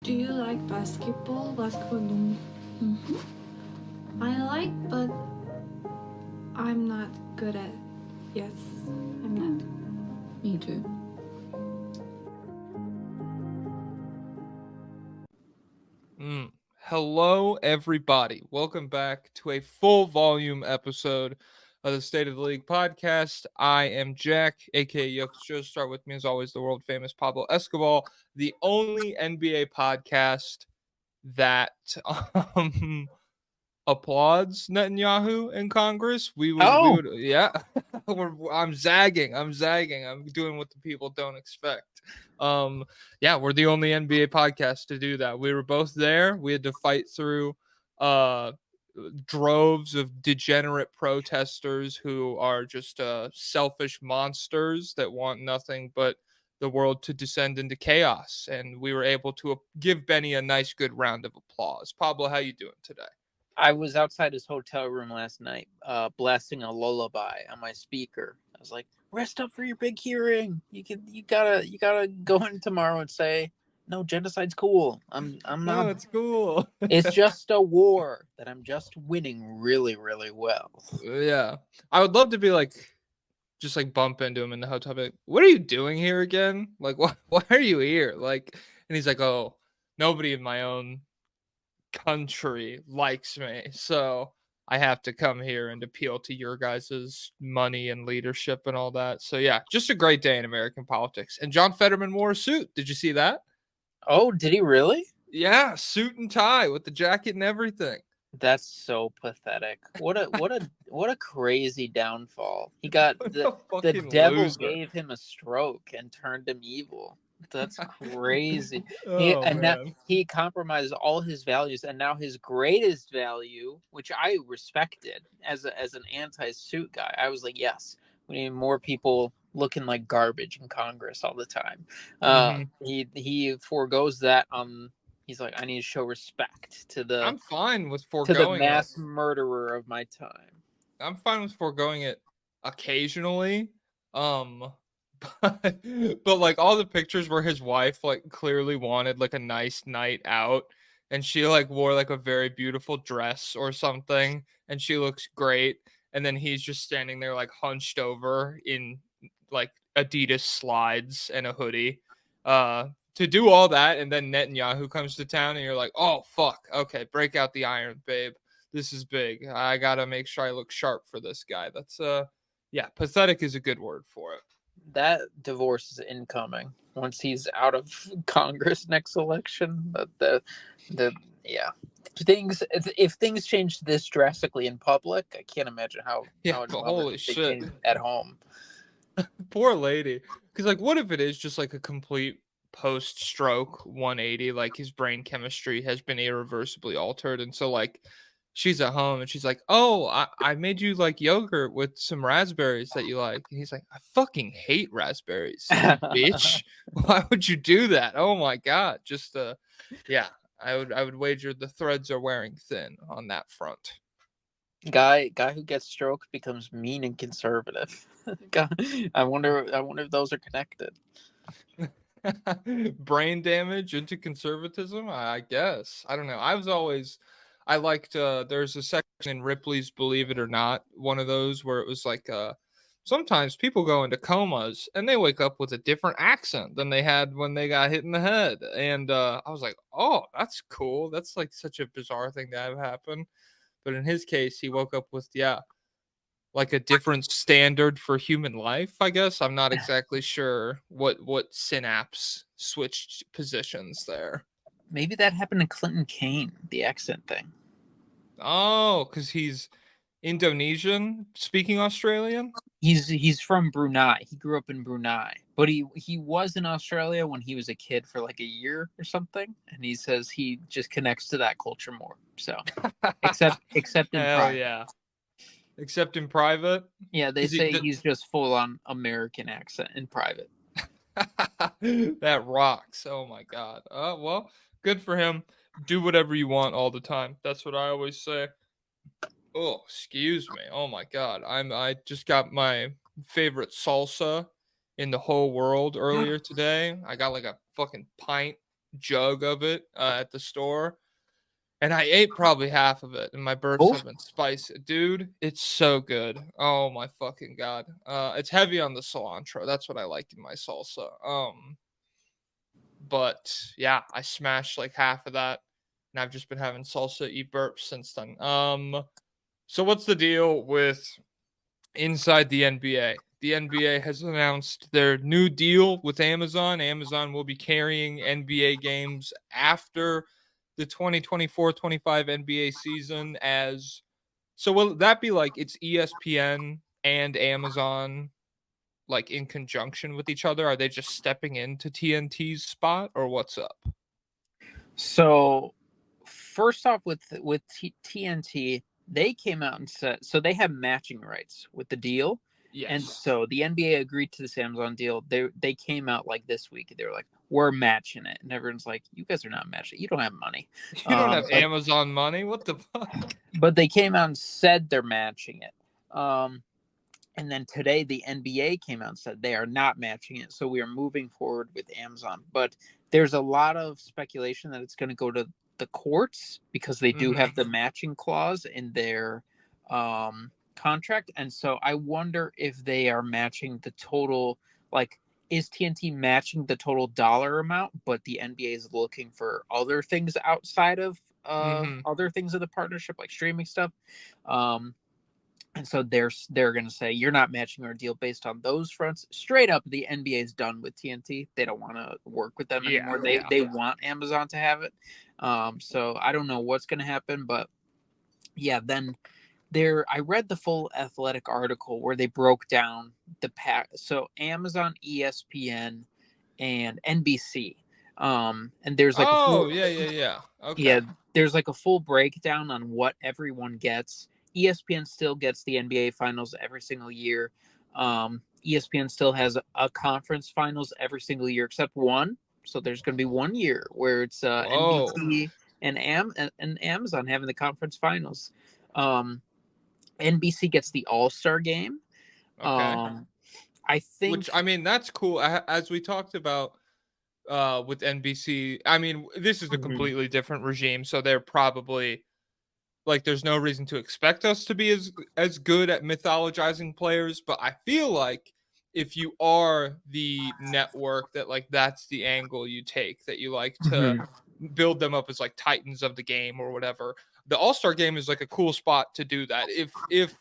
Do you like basketball? Basketball. I like, but I'm not good at. Yes, I'm not. Me too. Hello, everybody. Welcome back to a full volume episode of the State of the League podcast. I am Jack, aka Yucks Joe. Start with me, as always, the world famous Pablo Escobar, the only NBA podcast that applauds Netanyahu in Congress. We would, yeah. I'm zagging. I'm doing what the people don't expect. Yeah, we're the only NBA podcast to do that. We were both there. We had to fight through droves of degenerate protesters who are just selfish monsters that want nothing but the world to descend into chaos. And we were able to give Benny a nice, good round of applause. Pablo, how you doing today? I was outside his hotel room last night, blasting a lullaby on my speaker. I was like, "Rest up for your big hearing. You gotta go in tomorrow and say, no, genocide's cool. I'm No, not. it's cool. It's just a war that I'm just winning really, really well." Yeah, I would love to be like, just like bump into him in the hotel. Be like, what are you doing here again? Like, why are you here? Like, and he's like, oh, nobody in my own country likes me, so I have to come here and appeal to your guys' money and leadership and all that. So yeah, just a great day in American politics. And John Fetterman wore a suit. Did you see that? Oh, did he really? Yeah, suit and tie with the jacket and everything. That's so pathetic. What a crazy downfall. He got the devil loser. gave him a stroke and turned him evil. That's crazy. Now he compromised all his values, and now his greatest value, which I respected as an anti-suit guy, I was like, yes, we need more people looking like garbage in Congress all the time. He forgoes that. He's like, I need to show respect to the. I'm fine with to foregoing the mass it. murderer of my time. I'm fine with foregoing it occasionally. But like all the pictures where his wife like clearly wanted like a nice night out and she like wore like a very beautiful dress or something and she looks great and then he's just standing there like hunched over in like Adidas slides and a hoodie to do all that, and then Netanyahu comes to town and you're like, oh fuck, okay, break out the iron, babe, this is big, I gotta make sure I look sharp for this guy. That's yeah, pathetic is a good word for it. That divorce is incoming once he's out of Congress next election. Yeah, if things change this drastically in public, I can't imagine how holy shit at home. Poor lady. Because like, what if it is just like a complete post-stroke 180? Like his brain chemistry has been irreversibly altered, and so like she's at home and she's like, oh, I made you like yogurt with some raspberries that you like. And he's like, I fucking hate raspberries, you bitch. Why would you do that? Oh my god. Just yeah, I would wager the threads are wearing thin on that front. Guy who gets stroke becomes mean and conservative. I wonder if those are connected. Brain damage into conservatism, I guess. I don't know. I liked there's a section in Ripley's Believe It or Not, one of those where it was like sometimes people go into comas and they wake up with a different accent than they had when they got hit in the head. And I was like, oh, that's cool. That's like such a bizarre thing to have happen. But in his case, he woke up with, yeah, like a different standard for human life, I guess. I'm not exactly sure what synapse switched positions there. Maybe that happened to Clinton Kane, the accent thing. Oh, because he's Indonesian speaking Australian? He's from Brunei. He grew up in Brunei, but he was in Australia when he was a kid for like a year or something, and he says he just connects to that culture more. So except in private. Yeah. Except in private? Yeah, they say he's just full on American accent in private. That rocks. Oh my god. Well, good for him. Do whatever you want all the time. That's what I always say. Oh, excuse me. Oh my god. I just got my favorite salsa in the whole world earlier today. I got like a fucking pint jug of it at the store. And I ate probably half of it, and my burps Oh, have been spicy. Dude, it's so good. Oh my fucking god. It's heavy on the cilantro. That's what I like in my salsa. But yeah, I smashed like half of that, and I've just been having salsa eat burps since then. So what's the deal with inside the NBA? The NBA has announced their new deal with Amazon. Amazon will be carrying NBA games after the 2024-25 NBA season as so will that be like it's ESPN and Amazon like in conjunction with each other? Are they just stepping into TNT's spot or what's up? so first off, with TNT, they came out and said so they have matching rights with the deal, and Yes. so the NBA agreed to this Amazon deal. They came out like this week. They were like, "We're matching it," and everyone's like, "You guys are not matching it. You don't have money." You don't have But Amazon money. What the fuck? they came out and said they're matching it. And then today, the NBA came out and said they are not matching it. So we are moving forward with Amazon. But there's a lot of speculation that it's going to go to the courts because they do have the matching clause in their contract. And so I wonder if they are matching the total, like, is TNT matching the total dollar amount, but the NBA is looking for other things outside of other things of the partnership, like streaming stuff. And so they're going to say you're not matching our deal based on those fronts. Straight up, the NBA is done with TNT. They don't want to work with them anymore. They want Amazon to have it. So I don't know what's going to happen, but yeah. Then I read the full Athletic article where they broke down the pack. So Amazon, ESPN, and NBC. And there's like a full Okay. there's like a full breakdown on what everyone gets. ESPN still gets the NBA finals every single year. ESPN still has a conference finals every single year except one. So there's going to be 1 year where it's NBC and Amazon having the conference finals. NBC gets the All-Star game. Okay. I think, Which I mean that's cool. As we talked about with NBC, I mean this is a completely different regime, so they're probably like there's no reason to expect us to be as good at mythologizing players, but I feel like if you are the network that like that's the angle you take, that you like to build them up as like titans of the game or whatever. The All-Star game is like a cool spot to do that if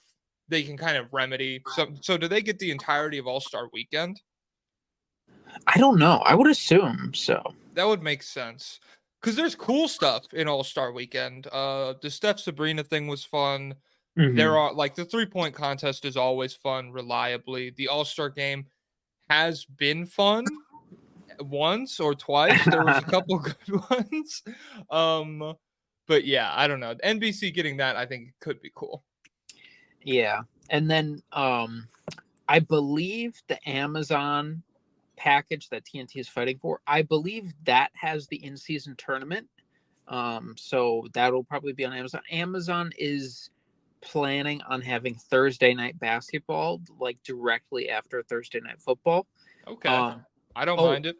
they can kind of remedy. So do they get the entirety of All-Star weekend? I don't know. I would assume so. That would make sense. Because there's cool stuff in All-Star weekend. The Steph Sabrina thing was fun. There are like the 3-point contest is always fun, reliably. The All-Star game has been fun once or twice. There was a couple good ones. But yeah, I don't know. NBC getting that, I think could be cool. Yeah. And then I believe the Amazon package that TNT is fighting for, I believe that has the in-season tournament. So that'll probably be on Amazon. Amazon is planning on having Thursday night basketball like directly after Thursday night football. Okay. I don't mind it.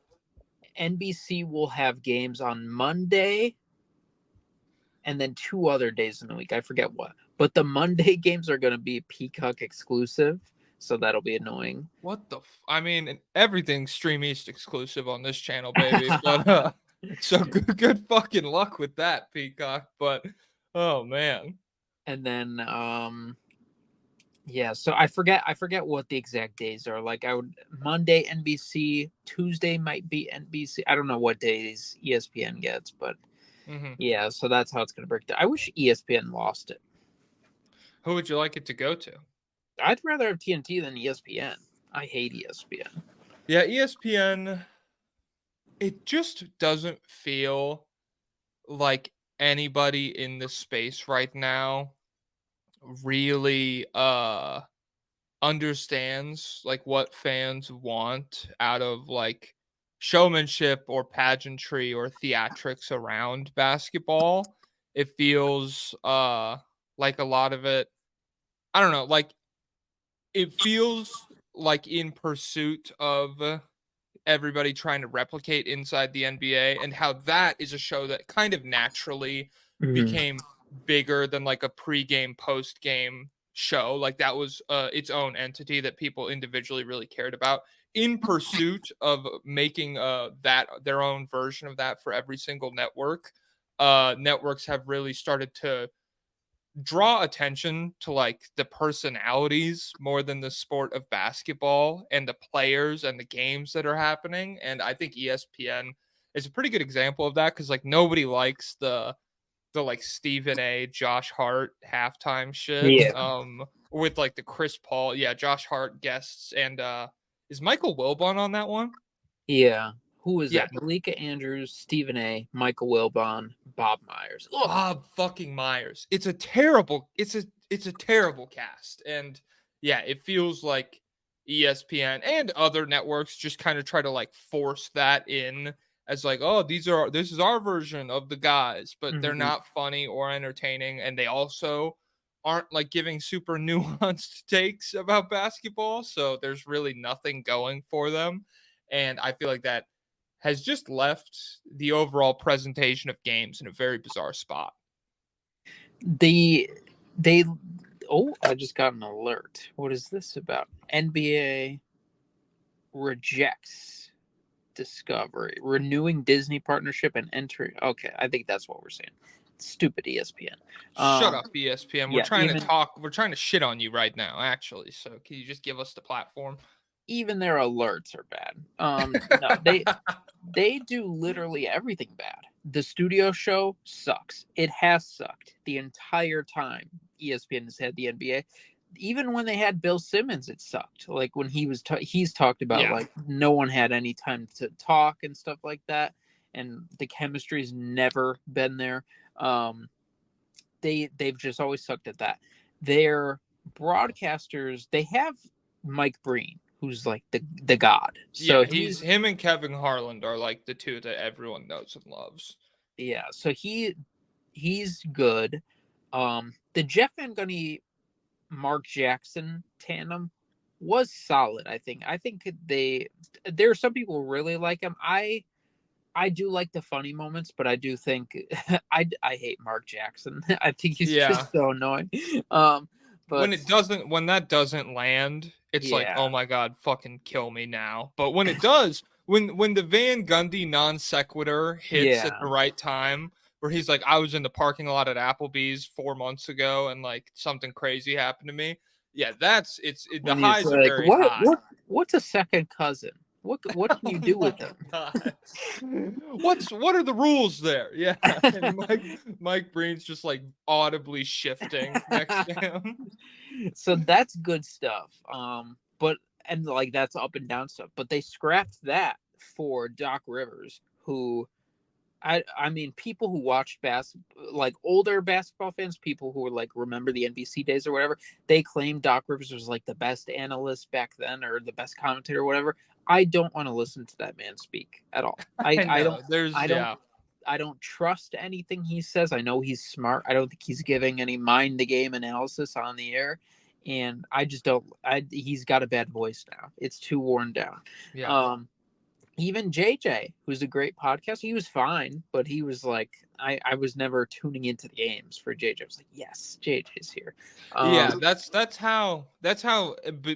NBC will have games on Monday and then 2 other days in the week. I forget what. But the Monday games are going to be Peacock exclusive, so that'll be annoying. What the I mean, everything's Stream East exclusive on this channel, baby. But so good fucking luck with that, Peacock. But oh man. And then yeah, so I forget what the exact days are. Like Monday NBC, Tuesday might be NBC. I don't know what days ESPN gets, but yeah, so that's how it's going to break down. I wish ESPN lost it. Who would you like it to go to? I'd rather have TNT than ESPN. I hate ESPN. Yeah, ESPN, it just doesn't feel like anybody in this space right now really understands like what fans want out of like showmanship or pageantry or theatrics around basketball. It feels like a lot of it, I don't know, like it feels like in pursuit of everybody trying to replicate inside the NBA, and how that is a show that kind of naturally became bigger than like a pre-game, post-game show. Like that was its own entity that people individually really cared about, in pursuit of making that their own version of that for every single network. Networks have really started to draw attention to like the personalities more than the sport of basketball and the players and the games that are happening. And I think ESPN is a pretty good example of that, because like nobody likes the like Stephen A, Josh Hart halftime shit. Yeah. With like the Chris Paul, yeah, Josh Hart guests, and is Michael Wilbon on that one? Yeah. Who is Yeah, that? Malika Andrews, Stephen A, Michael Wilbon, Bob Myers. Ugh. Bob fucking Myers. It's a terrible cast. And yeah, it feels like ESPN and other networks just kind of try to like force that in as like, oh, this is our version of the guys, but they're Mhm. not funny or entertaining, and they also aren't like giving super nuanced takes about basketball, so there's really nothing going for them. And I feel like that has just left the overall presentation of games in a very bizarre spot. They oh, I just got an alert. What is this about? NBA rejects Discovery, renewing Disney partnership and entering. Okay, I think that's what we're saying. Stupid ESPN. Shut up, ESPN. Yeah, We're trying to shit on you right now, actually. So can you just give us the platform? even their alerts are bad. No, they do literally everything bad. The studio show sucks. It has sucked the entire time ESPN has had the NBA. Even when they had Bill Simmons, it sucked. Like when he's talked about Yeah. like no one had any time to talk and stuff like that, and the chemistry's never been there. They've just always sucked at that. Their broadcasters, they have Mike Breen, who's like the god. So Yeah, him and Kevin Harlan are like the two that everyone knows and loves. Yeah, so he's good. The Jeff Van Gundy Mark Jackson tandem was solid. I think there are some people who really like him. I do like the funny moments, but I do think I hate Mark Jackson. I think he's just so annoying. But when that doesn't land, it's like, oh my god, fucking kill me now. But when it does, when the Van Gundy non sequitur hits at the right time, where he's like, I was in the parking lot at Applebee's 4 months ago and like something crazy happened to me. Yeah, the highs are very high. What's a second cousin? What can you do with them? What are the rules there? Yeah, and Mike Breen's just like audibly shifting next to him. So that's good stuff. But like that's up and down stuff. But they scrapped that for Doc Rivers, who I mean, people who watched like older basketball fans, people who were like remember the NBC days or whatever, they claim Doc Rivers was like the best analyst back then or the best commentator or whatever. I don't want to listen to that man speak at all. I don't trust anything he says. I know he's smart. I don't think he's giving any mind the game analysis on the air. And I just don't. He's got a bad voice now. It's too worn down. Yeah. Even JJ, who's a great podcast, he was fine, but he was like, I was never tuning into the games for JJ. I was like, yes, JJ's here. Yeah, that's how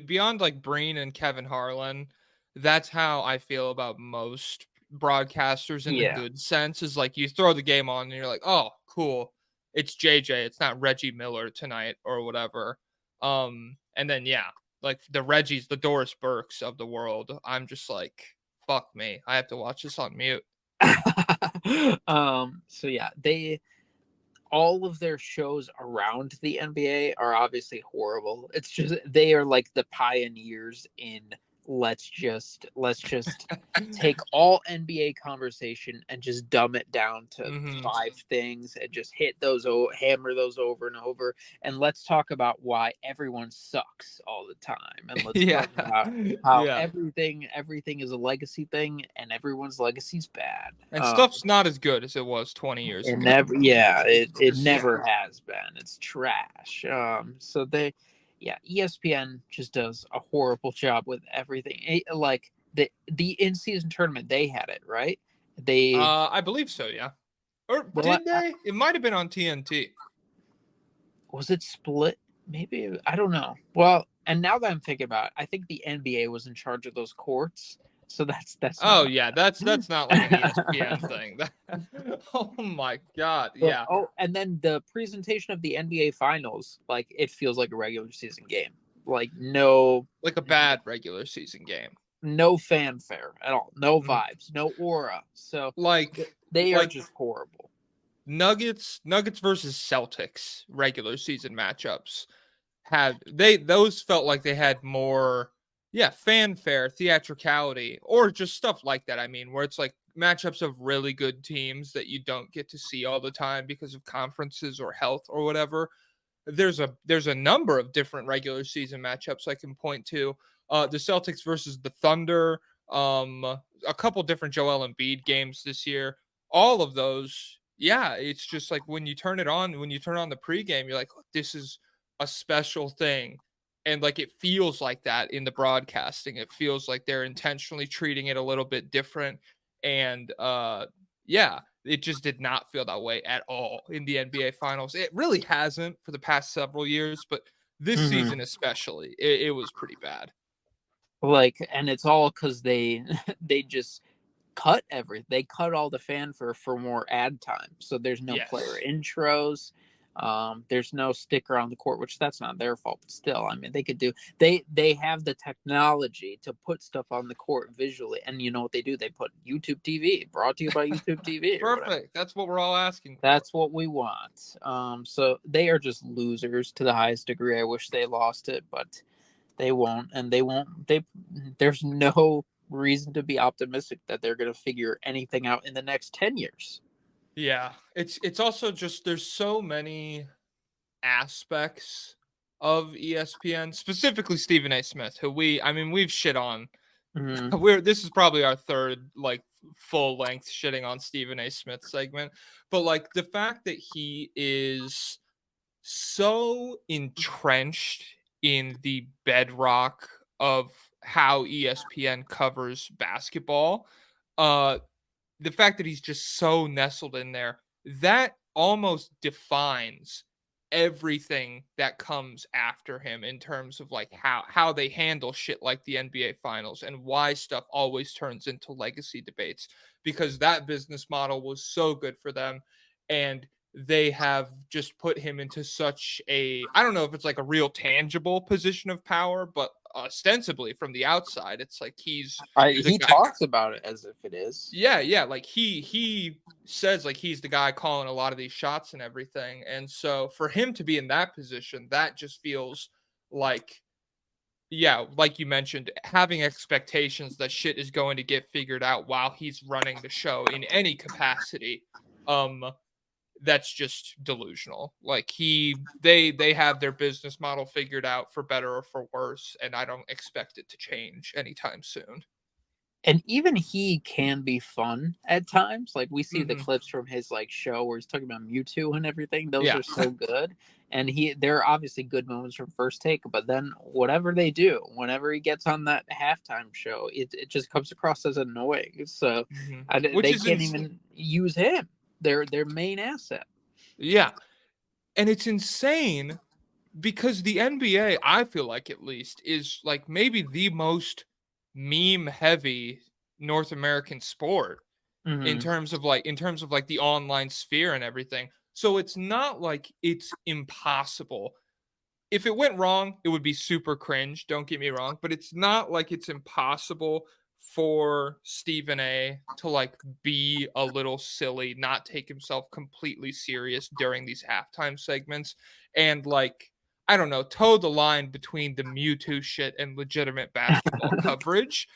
beyond like Breen and Kevin Harlan, that's how I feel about most broadcasters in the good sense. Is like you throw the game on and you're like, oh, cool, it's JJ. It's not Reggie Miller tonight or whatever. And then like the Reggies, the Doris Burks of the world. I'm just like, fuck me, I have to watch this on mute. So yeah, all of their shows around the NBA are obviously horrible. It's just they are like the pioneers in let's just take all NBA conversation and just dumb it down to 5 things and just hammer those over and over, and let's talk about why everyone sucks all the time, and let's talk about how everything is a legacy thing and everyone's legacy's bad and stuff's not as good as it was 20 years ago. It never has been. It's trash. So ESPN just does a horrible job with everything. Like the in-season tournament, they had it, right? They I believe so, yeah. Or well, did they? It might have been on TNT. was it split? Maybe, I don't know. Well, and now that I'm thinking about it, I think the NBA was in charge of those courts, so that's Oh not. yeah, that's not like an ESPN thing. Oh my god, But, yeah. and then the presentation of the NBA Finals, like it feels like a regular season game. Like Like a bad regular season game. no fanfare at all, no Mhm. vibes, no aura. So Like they are like just horrible. Nuggets versus Celtics regular season matchups those felt like they had more fanfare, theatricality, or just stuff like that. I mean, where it's like matchups of really good teams that you don't get to see all the time because of conferences or health or whatever. There's a number of different regular season matchups I can point to. The Celtics versus the Thunder, a couple different Joel Embiid games this year. All of those, yeah, it's just like when you turn on the pregame, you're like, this is a special thing. And like it feels like that in the broadcasting. It feels like they're intentionally treating it a little bit different. And yeah, it just did not feel that way at all in the NBA finals. It really hasn't for the past several years, but this Mhm. season especially, it was pretty bad. Like, and it's all because they they just they cut all the fanfare for more ad time, so there's no player Yes. intros. There's no sticker on the court, which that's not their fault, but still, I mean, they could do. They have the technology to put stuff on the court visually, and you know what they do? They put YouTube TV, brought to you by YouTube TV or whatever. Perfect. That's what we're all asking for. That's what we want. So they are just losers to the highest degree. I wish they lost it, but they won't, and they won't. There's no reason to be optimistic that they're going to figure anything out in the next 10 years. Yeah. It's also just there's so many aspects of ESPN, specifically Stephen A. Smith, who we've shit on. Mm-hmm. This is probably our third like full length shitting on Stephen A. Smith segment. But like the fact that he is so entrenched in the bedrock of how ESPN covers basketball, uh the fact that he's just so nestled in there, that almost defines everything that comes after him in terms of like how they handle shit like the NBA finals and why stuff always turns into legacy debates, because that business model was so good for them, and they have just put him into such a, I don't know if it's like a real tangible position of power, but ostensibly from the outside it's like he's the He guy. talks about it as if it is. Yeah, like he says like he's the guy calling a lot of these shots and everything. And so for him to be in that position, that just feels like, yeah, like you mentioned, having expectations that shit is going to get figured out while he's running the show in any capacity. Um that's just delusional. Like they have their business model figured out for better or for worse, and I don't expect it to change anytime soon. And even he can be fun at times. Like we see the Hmm. clips from his like show where he's talking about Mewtwo and everything. Those Yeah. are so good. And there are obviously good moments from First Take, but then whatever they do, whenever he gets on that halftime show, it just comes across as annoying. So Hmm. Which they is can't even use him. Their main asset. yeah. And it's insane because the NBA, I feel like at least, is like maybe the most meme heavy North American sport Mm-hmm. in terms of like the online sphere and everything. So it's not like it's impossible. If it went wrong, it would be super cringe, don't get me wrong, but it's not like it's impossible for Stephen A to like be a little silly, not take himself completely serious during these halftime segments, and like, I don't know, toe the line between the Mewtwo shit and legitimate basketball coverage.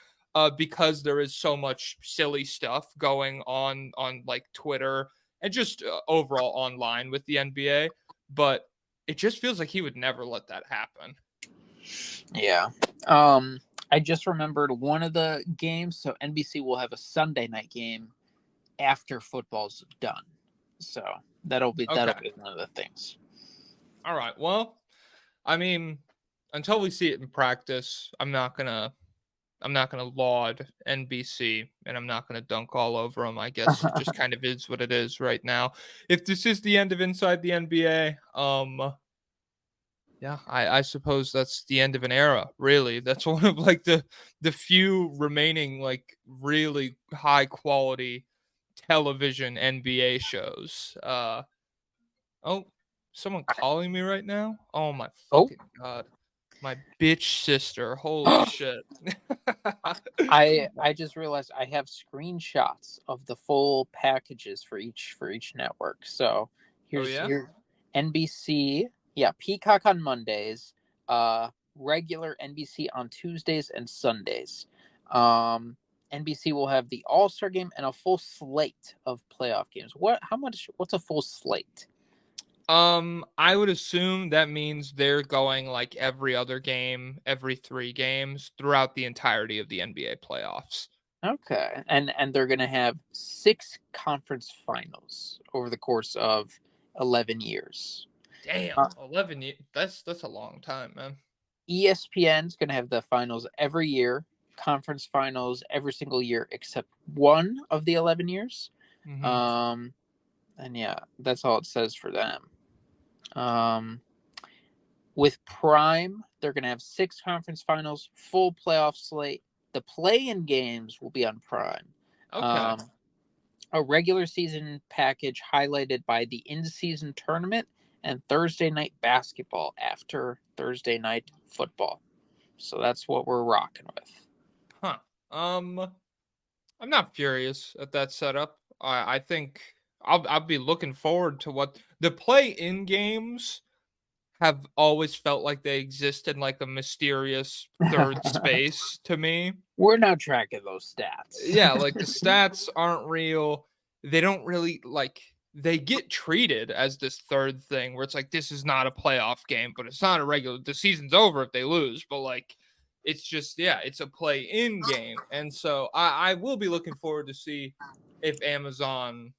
Because there is so much silly stuff going on like Twitter and just overall online with the NBA, but it just feels like he would never let that happen. Yeah. I just remembered one of the games. So NBC will have a Sunday night game after football's done. So that'll be Okay. one of the things. All right. Well, I mean, until we see it in practice, I'm not gonna I'm not going to laud NBC, and I'm not going to dunk all over them. I guess it just kind of is what it is right now. If this is the end of Inside the NBA, yeah, I suppose that's the end of an era. Really, that's one of like the few remaining like really high quality television NBA shows. Oh, someone calling me right now? Oh my Oh, fucking god. My bitch sister. Holy shit. I just realized I have screenshots of the full packages for each network. So Oh here's yeah? here NBC, yeah, Peacock on Mondays, regular NBC on Tuesdays and Sundays. NBC will have the All-Star game and a full slate of playoff games. What's a full slate? I would assume that means they're going like every other game, every 3 games throughout the entirety of the NBA playoffs. Okay. And they're going to have 6 conference finals over the course of 11 years. Damn, 11 years. That's a long time, man. ESPN's going to have the finals every year, conference finals every single year except one of the 11 years. Mhm. And yeah, that's all it says for them. With Prime, they're going to have 6 conference finals, full playoff slate. The play-in games will be on Prime. Okay. A regular season package highlighted by the in-season tournament and Thursday night basketball after Thursday night football. So that's what we're rocking with. Huh. I'm not furious at that setup. I think I'll be looking forward to what the play-in games have always felt like they exist in like a mysterious third space to me. We're not tracking those stats. Yeah, like the stats aren't real. They don't really like they get treated as this third thing where it's like this is not a playoff game, but it's not a regular the season's over if they lose, but like it's just yeah, it's a play in game. And so I will be looking forward to see if Amazon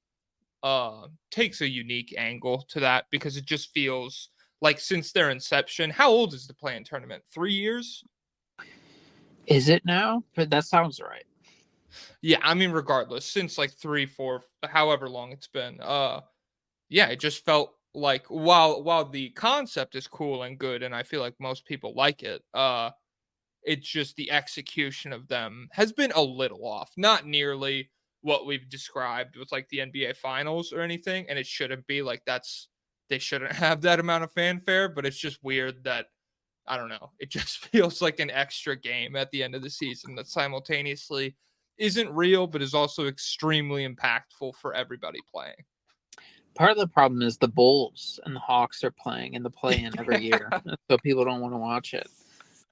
takes a unique angle to that because it just feels like since their inception, how old is the play in tournament? 3 years? Is it now? But that sounds right. Yeah, I mean, regardless, since like 3, 4, however long it's been, yeah, it just felt like while the concept is cool and good, and I feel like most people like it, it's just the execution of them has been a little off, not nearly what we've described with like the NBA Finals or anything, and it shouldn't be like that's they shouldn't have that amount of fanfare, but it's just weird that I don't know. It just feels like an extra game at the end of the season that simultaneously isn't real, but is also extremely impactful for everybody playing. Part of the problem is the Bulls and the Hawks are playing in the play-in every year, so people don't want to watch it.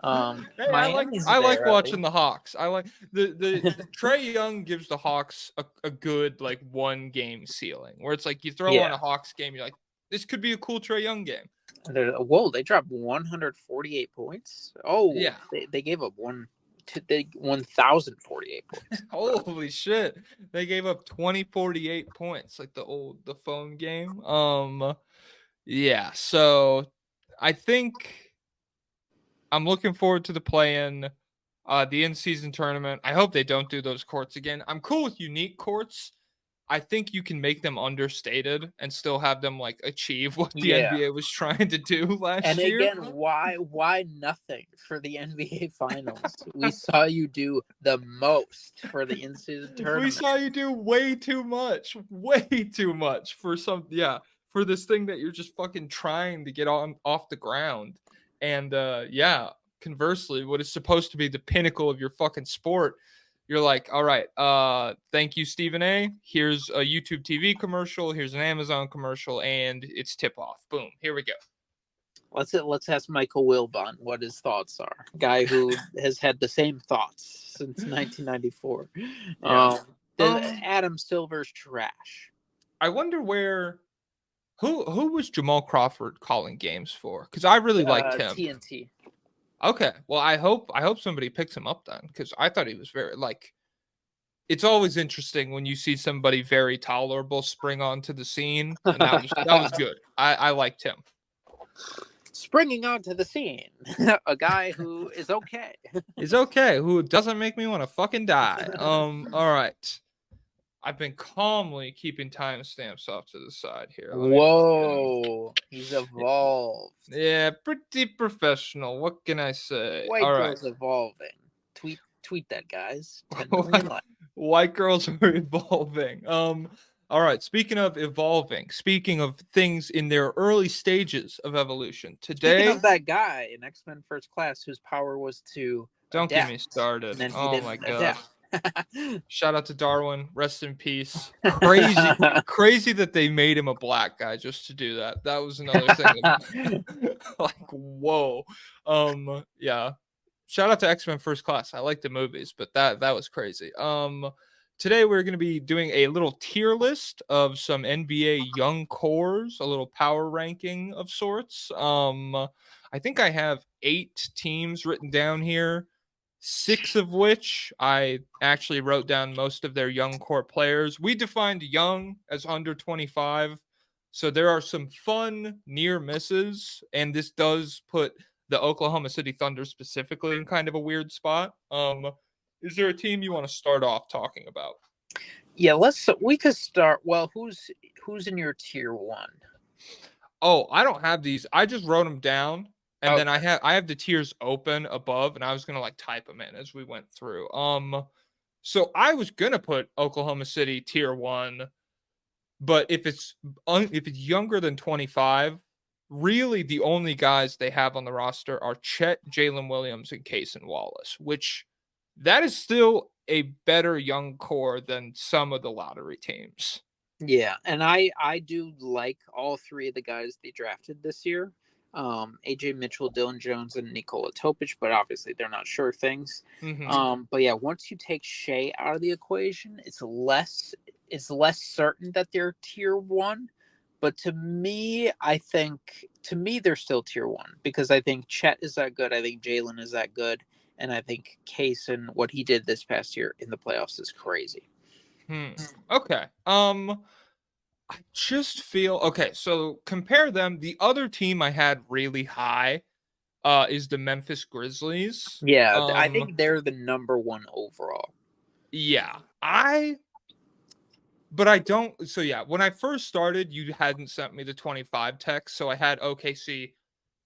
Hey, Miami's I like there at watching least. the Hawks. I like the Trey Young gives the Hawks a good like 1 game ceiling where it's like you throw on Yeah. a Hawks game, you're like, this could be a cool Trey Young game. Whoa, they dropped 148 points. Oh, Yeah. they gave up 1,048 points. Holy shit. They gave up 2048 points, like the phone game. Yeah, so I think I'm looking forward to the play-in, the in-season tournament. I hope they don't do those courts again. I'm cool with unique courts. I think you can make them understated and still have them like achieve what the Yeah. NBA was trying to do And last year. again, why nothing for the NBA Finals? We saw you do the most for the in-season We tournament. saw you do way too much for some yeah, for this thing that you're just fucking trying to get on off the ground. And yeah, conversely, what is supposed to be the pinnacle of your fucking sport, you're like, all right, thank you, Stephen A. Here's a YouTube TV commercial, here's an Amazon commercial, and it's tip off. Boom, here we go. Let's ask Michael Wilbon what his thoughts are. Guy who has had the same thoughts since 1994. Yeah. Adam Silver's trash. I wonder where who was Jamal Crawford calling games for? Because I really liked him. TNT. Okay, well, I hope somebody picks him up then, because I thought he was very like. It's always interesting when you see somebody very tolerable spring onto the scene, and that was good. I liked him. Springing onto the scene, a guy who is okay. Is okay. Who doesn't make me want to fucking die. All right. I've been calmly keeping timestamps off to the side here. Whoa, he's evolved. Yeah, pretty professional. What can I say? White All right. girl's evolving. Tweet that, guys. 10 million likes. White girls are evolving. All right. Speaking of evolving, speaking of things in their early stages of evolution, today. Speaking of that guy in X-Men First Class whose power was to Don't adapt, get me started. and then he Oh didn't my god. adapt. Shout out to Darwin. Rest in peace. Crazy that they made him a black guy just to do that. That was another thing. Like, whoa. Yeah. Shout out to X-Men First Class. I like the movies, but that was crazy. Today we're going to be doing a little tier list of some NBA young cores, a little power ranking of sorts. I think I have 8 teams written down here. 6 of which I actually wrote down most of their young core players. We defined young as under 25. So there are some fun near misses. And this does put the Oklahoma City Thunder specifically in kind of a weird spot. Is there a team you want to start off talking about? Yeah, we could start. Well, who's in your tier 1? Oh, I don't have these. I just wrote them down. And Okay. then I have the tiers open above, and I was gonna like type them in as we went through. So I was gonna put Oklahoma City tier 1, but if it's younger than 25, really the only guys they have on the roster are Chet, Jalen Williams, and Cason Wallace, which that is still a better young core than some of the lottery teams. Yeah, and I do like all 3 of the guys they drafted this year. AJ Mitchell, Dylan Jones, and Nikola Topic, but obviously they're not sure things. Mm-hmm. But yeah, once you take Shea out of the equation, it's less certain that they're tier 1. But to me they're still tier 1 because I think Chet is that good. I think Jalen is that good, and I think Cason, what he did this past year in the playoffs, is crazy. Okay. I just feel okay. So compare them. The other team I had really high is the Memphis Grizzlies. Yeah, I think they're the number 1 overall. Yeah, but I don't. So yeah, when I first started, you hadn't sent me the 25 text, so I had OKC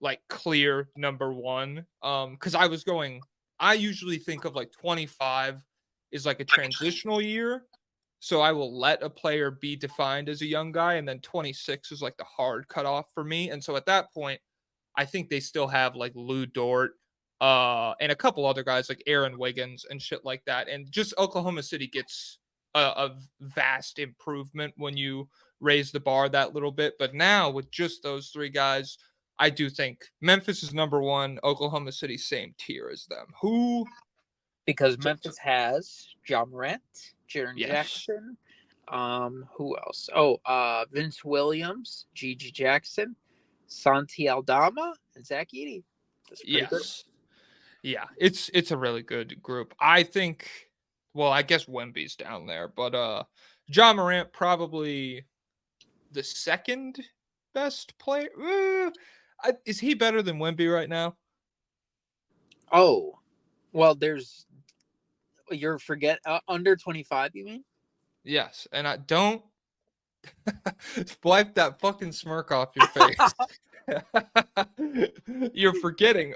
like clear number 1. Because I usually think of like 25 is like a transitional year. So I will let a player be defined as a young guy, and then 26 is like the hard cutoff for me. And so at that point, I think they still have like Lou Dort, and a couple other guys like Aaron Wiggins and shit like that. And just Oklahoma City gets a vast improvement when you raise the bar that little bit. But now with just those 3 guys, I do think Memphis is number 1, Oklahoma City same tier as them. Who? Because Memphis has John Morant, Jaren Yes. Jackson. Who else? Oh, Vince Williams, Gigi Jackson, Santi Aldama, and Zach Edey. That's pretty good. Yeah, it's a really good group. I think. Well, I guess Wemby's down there, but John Morant probably the second best player. Is he better than Wemby right now? Oh, well, under 25, you mean? Yes, and I don't wipe that fucking smirk off your face. You're forgetting.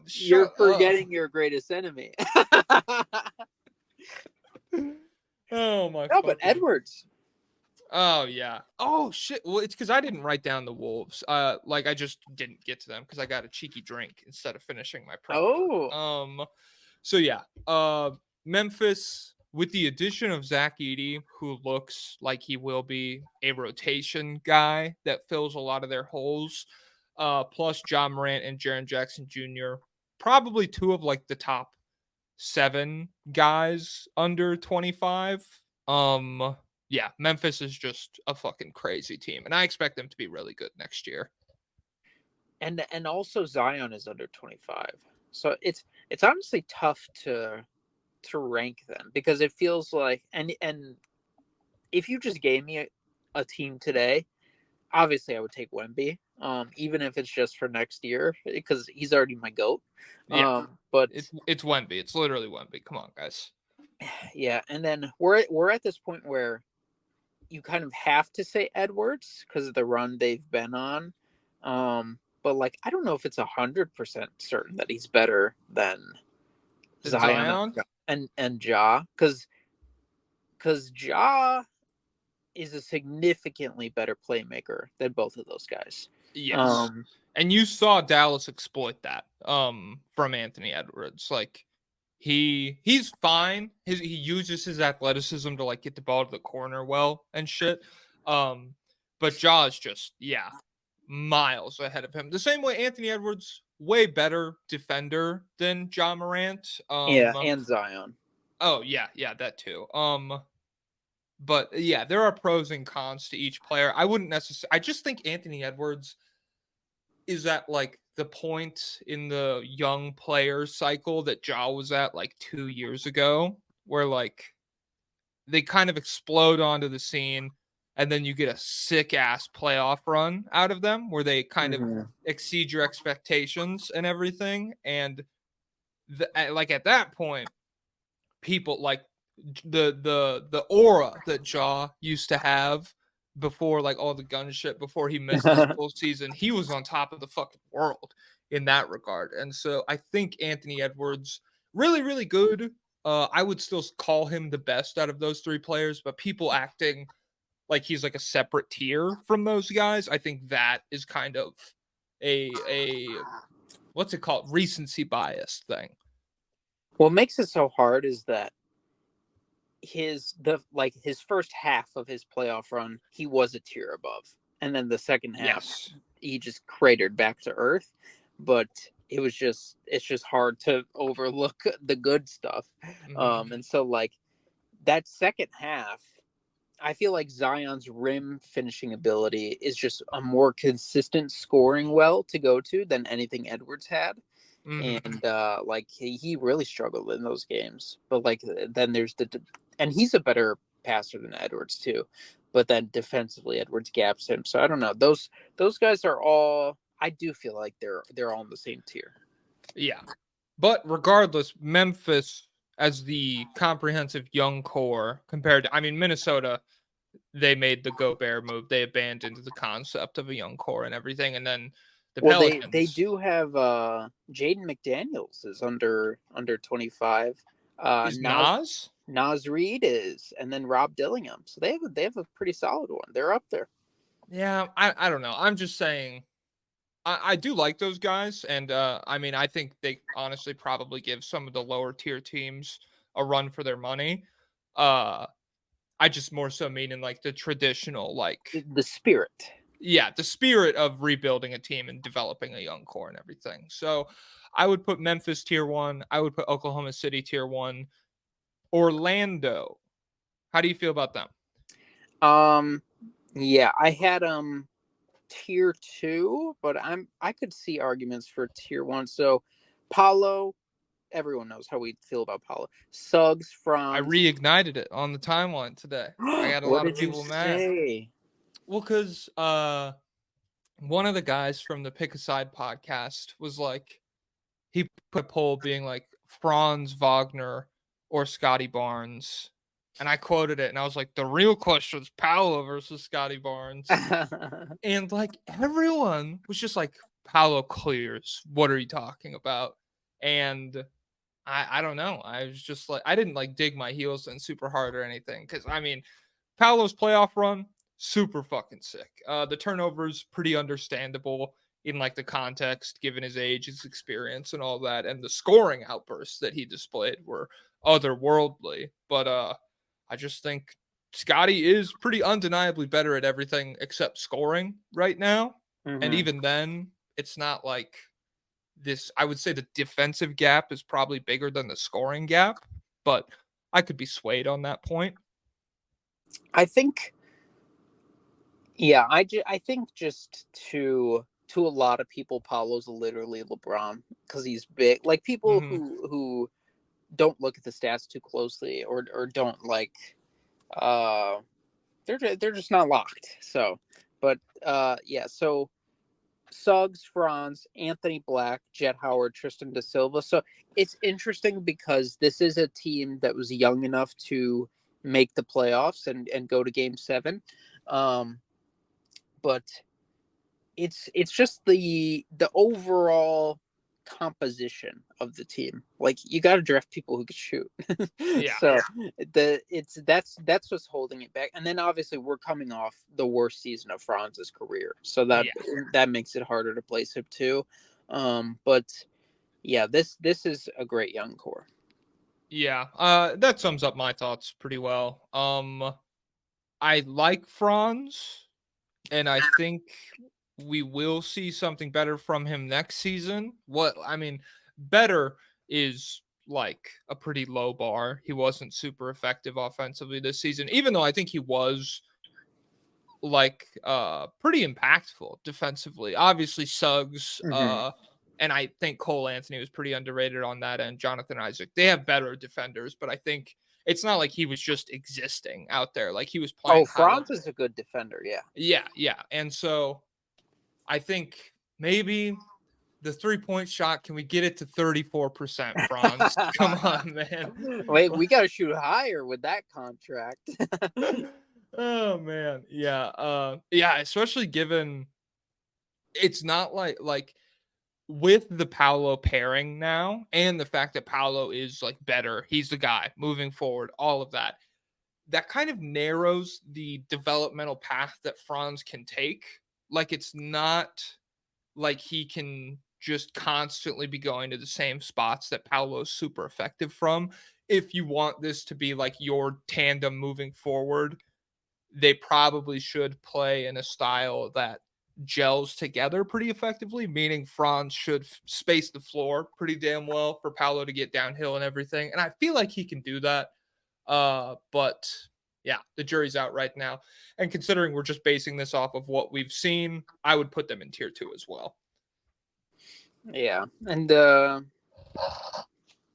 You're forgetting up. your greatest enemy. Oh my. No, but Edwards. Oh yeah. Oh shit. Well, it's because I didn't write down the Wolves. Like I just didn't get to them because I got a cheeky drink instead of finishing my prep. Oh. So yeah. Memphis with the addition of Zach Edey, who looks like he will be a rotation guy that fills a lot of their holes. Plus John Morant and Jaren Jackson Jr. Probably 2 of like the top 7 guys under 25. Yeah, Memphis is just a fucking crazy team, and I expect them to be really good next year. And also Zion is under 25, so it's honestly tough to rank them because it feels like and if you just gave me a team today, obviously I would take Wemby, even if it's just for next year because he's already my GOAT. Yeah. But It's Wemby. It's literally Wemby. Come on, guys. yeah, and then we're at this point where you kind of have to say Edwards because of the run they've been on. But like I don't know if it's 100% certain that he's better than Then Zion Zion? and Ja because Ja is a significantly better playmaker than both of those guys. Yes. And you saw Dallas exploit that from Anthony Edwards. Like he's fine. He uses his athleticism to like get the ball to the corner well and shit. But Ja is just miles ahead of him. The same way Anthony Edwards way better defender than Ja Morant. Yeah, and Zion. Oh yeah, that too. But yeah, there are pros and cons to each player. I wouldn't necessarily. I just think Anthony Edwards is at like the point in the young player cycle that Ja was at like 2 years ago, where like they kind of explode onto the scene, and then you get a sick ass playoff run out of them where they kind of exceed your expectations and everything. And like at that point, people like the aura that Ja used to have before like all the gun shit before he missed his full season, he was on top of the fucking world in that regard. And so I think Anthony Edwards really really good. I would still call him the best out of those three players, but people acting like he's like a separate tier from those guys, I think that is kind of a what's it called, recency bias thing. What makes it so hard is that his first half of his playoff run, he was a tier above, and then the second half, he just cratered back to earth. But it's just hard to overlook the good stuff. And so like that second half, I feel like Zion's rim finishing ability is just a more consistent scoring well to go to than anything Edwards had. And like he really struggled in those games. But like then there's and he's a better passer than Edwards too. But then defensively, Edwards gaps him. So I don't know. Those guys are all. I do feel like they're all in the same tier. Yeah, but regardless, Memphis as the comprehensive young core compared to, I mean, Minnesota, they made the Gobert move. They abandoned the concept of a young core and everything, and then the Pelicans. They do have Jaden McDaniels is under 25. Is Nas? Nas Reed is, and then Rob Dillingham. So they have a pretty solid one. They're up there. Yeah, I don't know. I'm just saying I do like those guys, and I mean I think they honestly probably give some of the lower tier teams a run for their money. I just more so mean in like the traditional like the spirit. Yeah, the spirit of rebuilding a team and developing a young core and everything. So I would put Memphis tier 1. I would put Oklahoma City tier 1. Orlando. How do you feel about them? Yeah, I had tier 2, but I could see arguments for tier 1. So Paolo, everyone knows how we feel about Paolo. Suggs from I reignited it on the timeline today. I got a lot of people mad. Well, because one of the guys from the Pick a Side podcast was like, he put a poll being like Franz Wagner or Scotty Barnes. And I quoted it and I was like, the real question is Paolo versus Scotty Barnes. And like everyone was just like, Paolo clears. What are you talking about? And I don't know. I was just like, I didn't like dig my heels in super hard or anything. Cause I mean, Paolo's playoff run, super fucking sick. The turnovers, pretty understandable in like the context, given his age, his experience, and all that. And the scoring outbursts that he displayed were otherworldly. But I just think Scotty is pretty undeniably better at everything except scoring right now. And even then, it's not like this. I would say the defensive gap is probably bigger than the scoring gap, but I could be swayed on that point. I think, yeah, I think just to a lot of people, Paolo's literally LeBron because he's big. Like people who don't look at the stats too closely or don't like, they're just not locked. So But yeah, so Suggs, Franz, Anthony Black, Jet Howard, Tristan Da Silva. So it's interesting because this is a team that was young enough to make the playoffs and go to Game 7. But it's just the overall composition of the team. Like, you got to draft people who can shoot. Yeah. So that's what's holding it back. And then obviously we're coming off the worst season of Franz's career, so that makes it harder to place him too. But yeah, this is a great young core. Yeah, that sums up my thoughts pretty well. I like Franz, and I think we will see something better from him next season. Better is like a pretty low bar. He wasn't super effective offensively this season, even though I think he was like pretty impactful defensively. Obviously Suggs, and I think Cole Anthony was pretty underrated on that end. Jonathan Isaac, they have better defenders, but I think it's not like he was just existing out there. Like, he was playing. Oh, Franz is a good defender. Yeah. And so I think maybe the 3-point shot, can we get it to 34%, Franz? Come on, man. Wait, we got to shoot higher with that contract. Oh man. Yeah, especially given it's not like with the Paolo pairing now, and the fact that Paolo is like better, he's the guy moving forward, all of that. That kind of narrows the developmental path that Franz can take. Like, it's not like he can just constantly be going to the same spots that Paolo's super effective from. If you want this to be like your tandem moving forward, they probably should play in a style that gels together pretty effectively, meaning Franz should space the floor pretty damn well for Paolo to get downhill and everything. And I feel like he can do that. But yeah, the jury's out right now. And considering we're just basing this off of what we've seen, I would put them in tier 2 as well. Yeah. And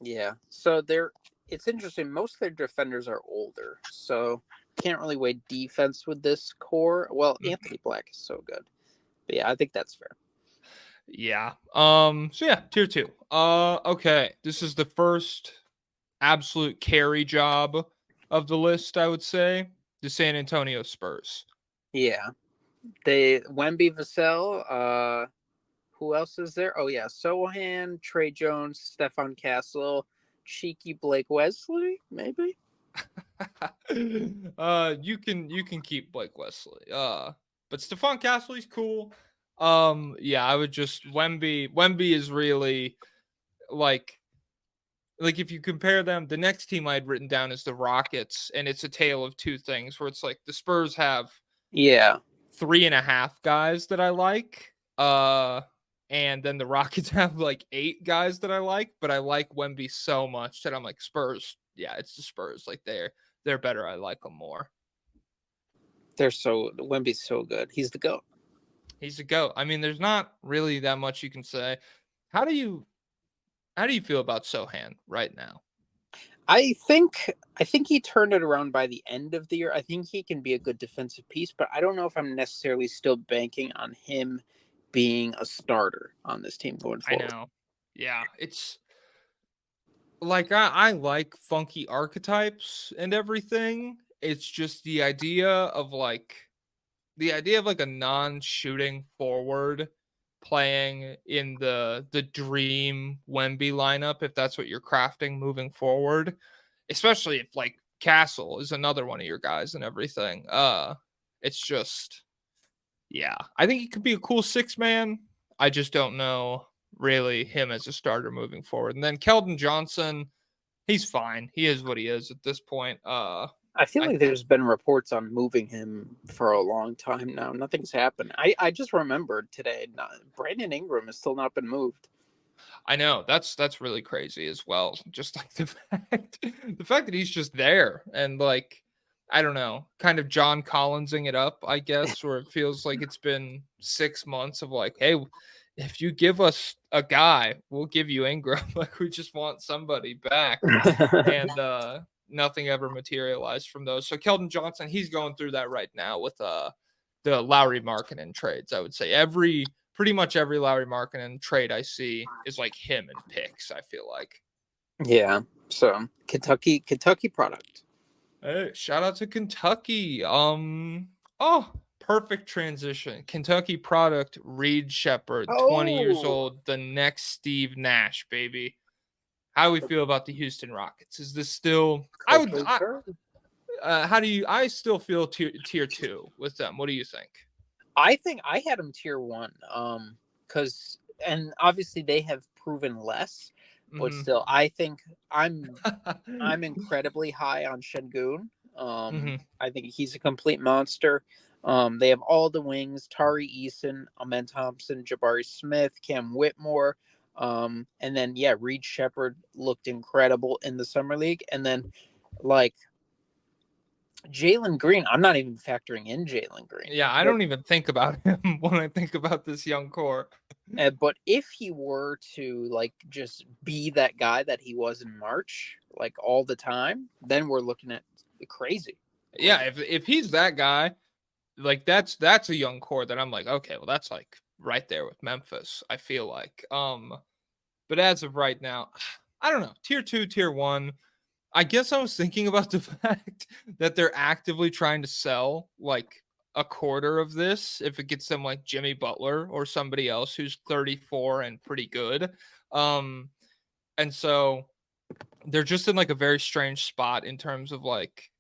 yeah. So it's interesting. Most of their defenders are older, so can't really weigh defense with this core. Well, Anthony Black is so good. But yeah, I think that's fair. Yeah. So yeah, tier 2. Okay. This is the first absolute carry job of the list, I would say. The San Antonio Spurs. Yeah. Wemby, Vassell, who else is there? Oh yeah, Sohan, Trey Jones, Stefan Castle, cheeky Blake Wesley, maybe. You can keep Blake Wesley. But Stephon Castle's cool. Yeah, I would just Wemby is really like if you compare them, the next team I had written down is the Rockets, and it's a tale of two things where it's like the Spurs have 3.5 guys that I like. And then the Rockets have like 8 guys that I like, but I like Wemby so much that I'm like, Spurs. Yeah, it's the Spurs. Like, they're better. I like them more. Wemby's so good. He's the GOAT. He's the GOAT. I mean, there's not really that much you can say. How do you feel about Sohan right now? I think he turned it around by the end of the year. I think he can be a good defensive piece, but I don't know if I'm necessarily still banking on him being a starter on this team going forward. I know. Yeah, it's like I like funky archetypes and everything. It's just the idea of like a non-shooting forward playing in the dream Wemby lineup, if that's what you're crafting moving forward, especially if like Castle is another one of your guys and everything. It's just, yeah, I think he could be a cool 6-man. I just don't know really him as a starter moving forward. And then Keldon Johnson, he's fine. He is what he is at this point. I feel like there's been reports on moving him for a long time now. Nothing's happened. I just remembered today, Brandon Ingram has still not been moved. I know, that's really crazy as well. Just like the fact that he's just there and like, I don't know, kind of John Collinsing it up, I guess, where it feels like it's been 6 months of like, hey, if you give us a guy, we'll give you Ingram. Like, we just want somebody back. And nothing ever materialized from those. So Keldon Johnson, he's going through that right now with the the Lauri Markkanen trades. I would say pretty much every Lauri Markkanen trade I see is like him and picks. I feel like. Yeah. So Kentucky product. Hey, shout out to Kentucky. Perfect transition. Kentucky product, Reed Shepherd, 20 years Oh, old, the next Steve Nash, baby. How do we feel about the Houston Rockets? Is this still? I still feel tier 2 with them. What do you think? I think I had them tier 1. Because and obviously they have proven less, but Mm-hmm. still, I think I'm incredibly high on Şengün. Mm-hmm. I think he's a complete monster. They have all the wings: Tari Eason, Amen Thompson, Jabari Smith, Cam Whitmore, and then Reed Shepherd looked incredible in the summer league, and then like Jalen Green. I'm not even factoring in Jalen Green. Yeah, I don't even think about him when I think about this young core. But if he were to like just be that guy that he was in March, like all the time, then we're looking at crazy. Yeah, if he's that guy, like that's a young core that I'm like, okay, well that's like right there with Memphis, I feel like. But as of right now, I don't know. Tier 2, tier 1. I guess I was thinking about the fact that they're actively trying to sell like a quarter of this if it gets them like Jimmy Butler or somebody else who's 34 and pretty good. And so they're just in like a very strange spot in terms of like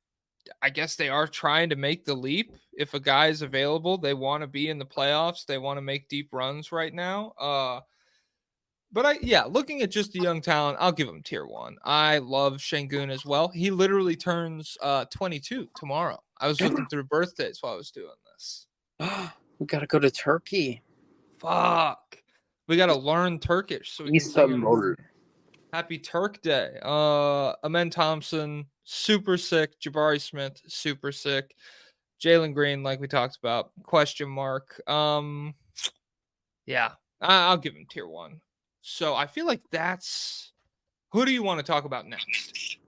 I guess they are trying to make the leap. If a guy is available, they want to be in the playoffs. They want to make deep runs right now. But looking at just the young talent, I'll give him tier 1. I love Şengün as well. He literally turns 22 tomorrow. I was looking through birthdays while I was doing this. We gotta go to Turkey. Fuck. We gotta learn Turkish so we can sing him İstanbul. Happy Turk Day. Amen Thompson, super sick. Jabari Smith, super sick. Jalen Green, like we talked about, question mark. Yeah, I'll give him tier 1. So I feel like that's who do you want to talk about next?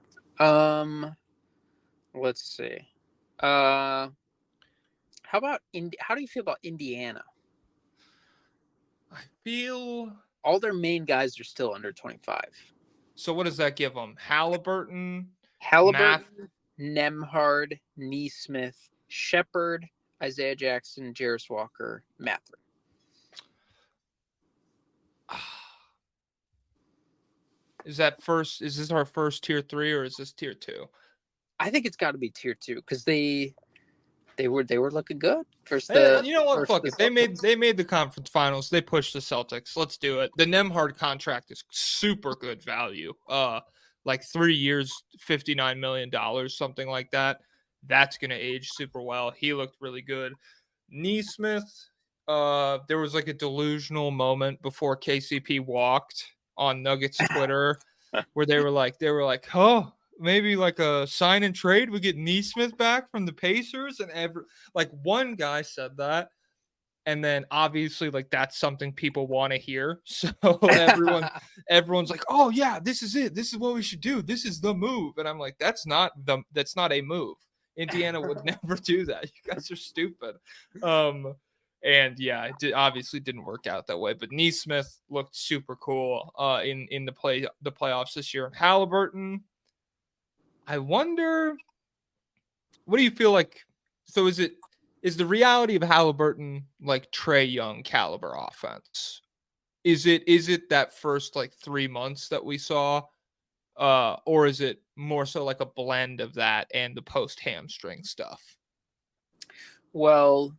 Let's see. How about how do you feel about Indiana? I feel all their main guys are still under 25. So what does that give them? Halliburton, Nemhard, Neesmith, Shepard, Isaiah Jackson, Jarris Walker, Mathurin. Is this our first tier 3 or is this tier 2? I think it's got to be tier 2 because they were looking good. You know what? Fuck it. They made the conference finals. They pushed the Celtics. Let's do it. The Nemhard contract is super good value. Like 3 years, $59 million, something like that. That's gonna age super well. He looked really good. Neesmith, there was like a delusional moment before KCP walked on Nuggets Twitter where they were like, oh, maybe like a sign and trade. We get Neesmith back from the Pacers, and like one guy said that, and then obviously like that's something people want to hear. So everyone's like, oh yeah, this is it. This is what we should do. This is the move. And I'm like, that's not a move. Indiana would never do that. You guys are stupid. And yeah, it obviously didn't work out that way. But Neesmith looked super cool in the playoffs this year. Halliburton, I wonder, what do you feel like? So is the reality of Halliburton like Trae Young caliber offense? Is it that first like 3 months that we saw, or is it more so like a blend of that and the post hamstring stuff? Well,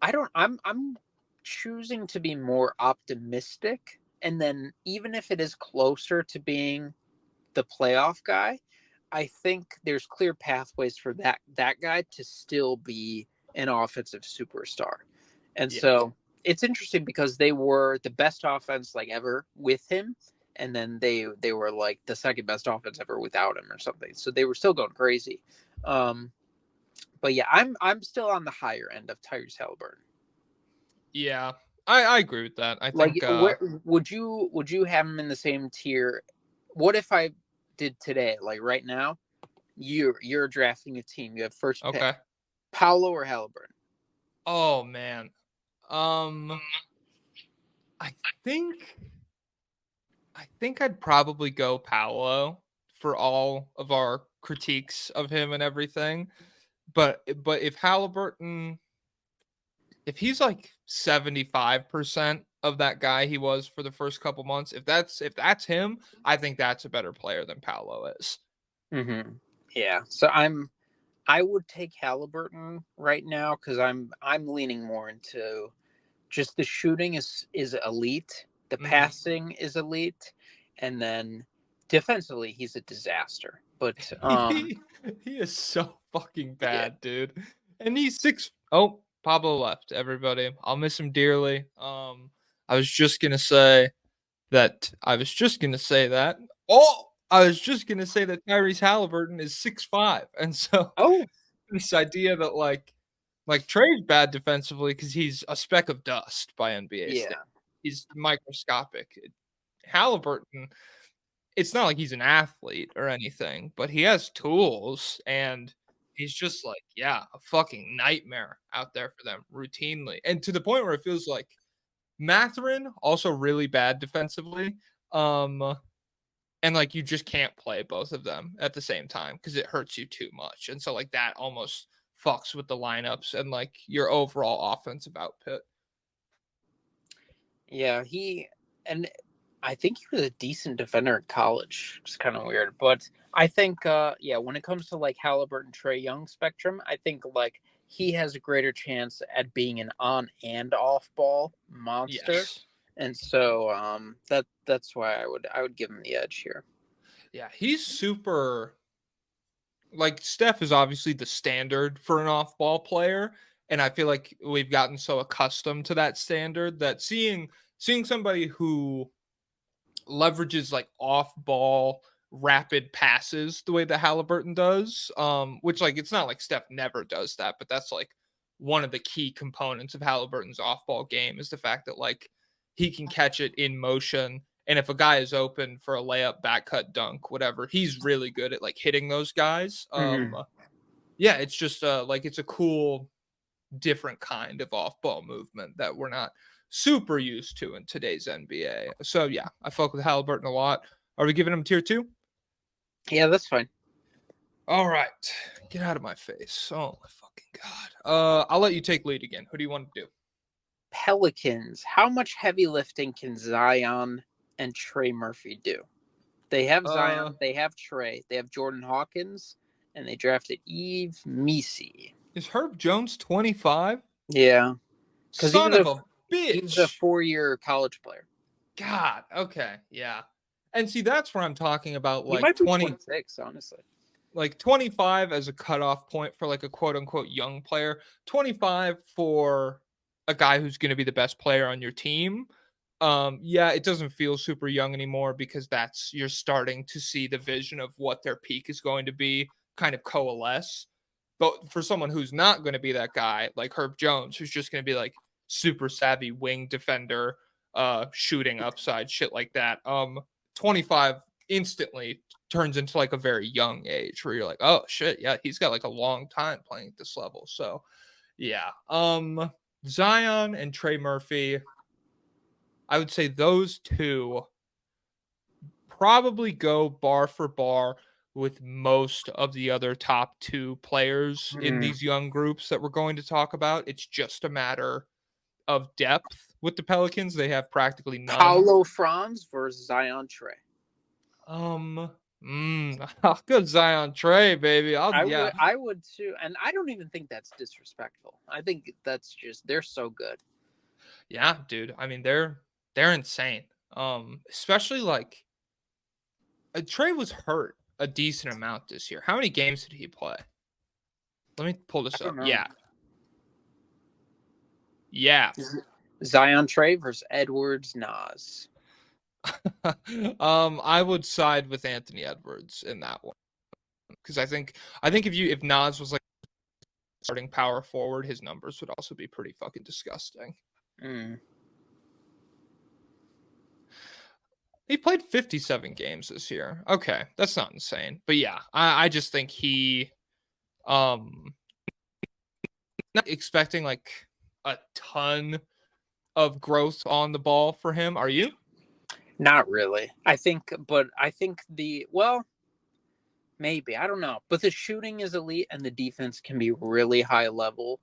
I'm choosing to be more optimistic, and then even if it is closer to being the playoff guy, I think there's clear pathways for that guy to still be an offensive superstar. And so it's interesting because they were the best offense like ever with him, and then they were like the second best offense ever without him or something. So they were still going crazy. But yeah, I'm still on the higher end of Tyrese Halliburton. Yeah, I agree with that. I think would you have him in the same tier? What if I did today, like right now, you're drafting a team, you have first pick, Paolo or Halliburton? Oh man. Um, I think I think I'd probably go Paolo for all of our critiques of him and everything. But if Halliburton, if he's like 75% of that guy he was for the first couple months, if that's him, I think that's a better player than Paolo is. Mm-hmm. Yeah. So I would take Halliburton right now because I'm leaning more into just the shooting is elite, the Mhm. passing is elite, and then defensively he's a disaster. But he he is so fucking yeah. bad, dude. And he's six. Oh, Pablo left. Everybody, I'll miss him dearly. I was just gonna say that. I was just gonna say that. Oh, I was just gonna say that Tyrese Halliburton is 6'5", and so Oh this idea that like Trey's bad defensively because he's a speck of dust by NBA yeah. standards. He's microscopic. Halliburton, it's not like he's an athlete or anything, but he has tools and he's just like, yeah, a fucking nightmare out there for them routinely. And to the point where it feels like Matherin also really bad defensively. Um and like you just can't play both of them at the same time because it hurts you too much. And so like that almost fucks with the lineups and like your overall offensive output. Yeah, and I think he was a decent defender in college. It's kind of weird, but I think yeah, when it comes to like Halliburton, Trey Young spectrum, I think like he has a greater chance at being an on and off ball monster, Yes. and so that's why I would give him the edge here. Yeah, he's super like Steph is obviously the standard for an off-ball player, and I feel like we've gotten so accustomed to that standard that seeing somebody who leverages like off-ball rapid passes the way that Halliburton does, which like it's not like Steph never does that, but that's like one of the key components of Halliburton's off-ball game is the fact that like he can catch it in motion. And if a guy is open for a layup, back cut, dunk, whatever, he's really good at like hitting those guys. Mm-hmm. Yeah, it's just like it's a cool different kind of off-ball movement that we're not super used to in today's NBA. So yeah, I fuck with Halliburton a lot. Are we giving him tier two? Yeah, that's fine. All right, get out of my face. Oh my fucking god. I'll let you take lead again. Who do you want to do? Pelicans. How much heavy lifting can Zion and Trey Murphy do? They have Uh, Zion, they have Trey, they have Jordan Hawkins, and they drafted Eve Misi. is Herb Jones 25? Yeah, because Son of a he was a bitch. 4-year college player. God. Okay. Yeah. And see, that's where I'm talking about He like might be 20, 26, honestly. like 25 as a cutoff point for like a quote unquote young player, 25 for a guy who's going to be the best player on your team. Yeah, it doesn't feel super young anymore because that's you're starting to see the vision of what their peak is going to be kind of coalesce. But for someone who's not going to be that guy, like Herb Jones, who's just going to be like super savvy wing defender, shooting upside shit like that. 25 instantly turns into like a very young age where you're like, oh shit, yeah, he's got like a long time playing at this level. So yeah. Zion and Trey Murphy, I would say those two probably go bar for bar with most of the other top two players in Hmm. these young groups that we're going to talk about. It's just a matter of depth with the Pelicans. They have practically none. Paulo Franz versus Zion Trey. Um, I'll go Zion Trey, baby. I Yeah, would I would too, and I don't even think that's disrespectful. I think that's just they're so good. yeah, dude. I mean, they're insane. Especially like Trey was hurt a decent amount this year. How many games did he play? Let me pull I this don't up. know. Yeah, yeah. Zion Trey versus Edwards Nas. I would side with Anthony Edwards in that one because I think if Nas was like starting power forward, his numbers would also be pretty fucking disgusting. Mm. He played 57 games this year. Okay, that's not insane, but yeah, I just think he not expecting like a ton of growth on the ball for him. Are you? Not really. I think maybe, I don't know. But the shooting is elite and the defense can be really high level.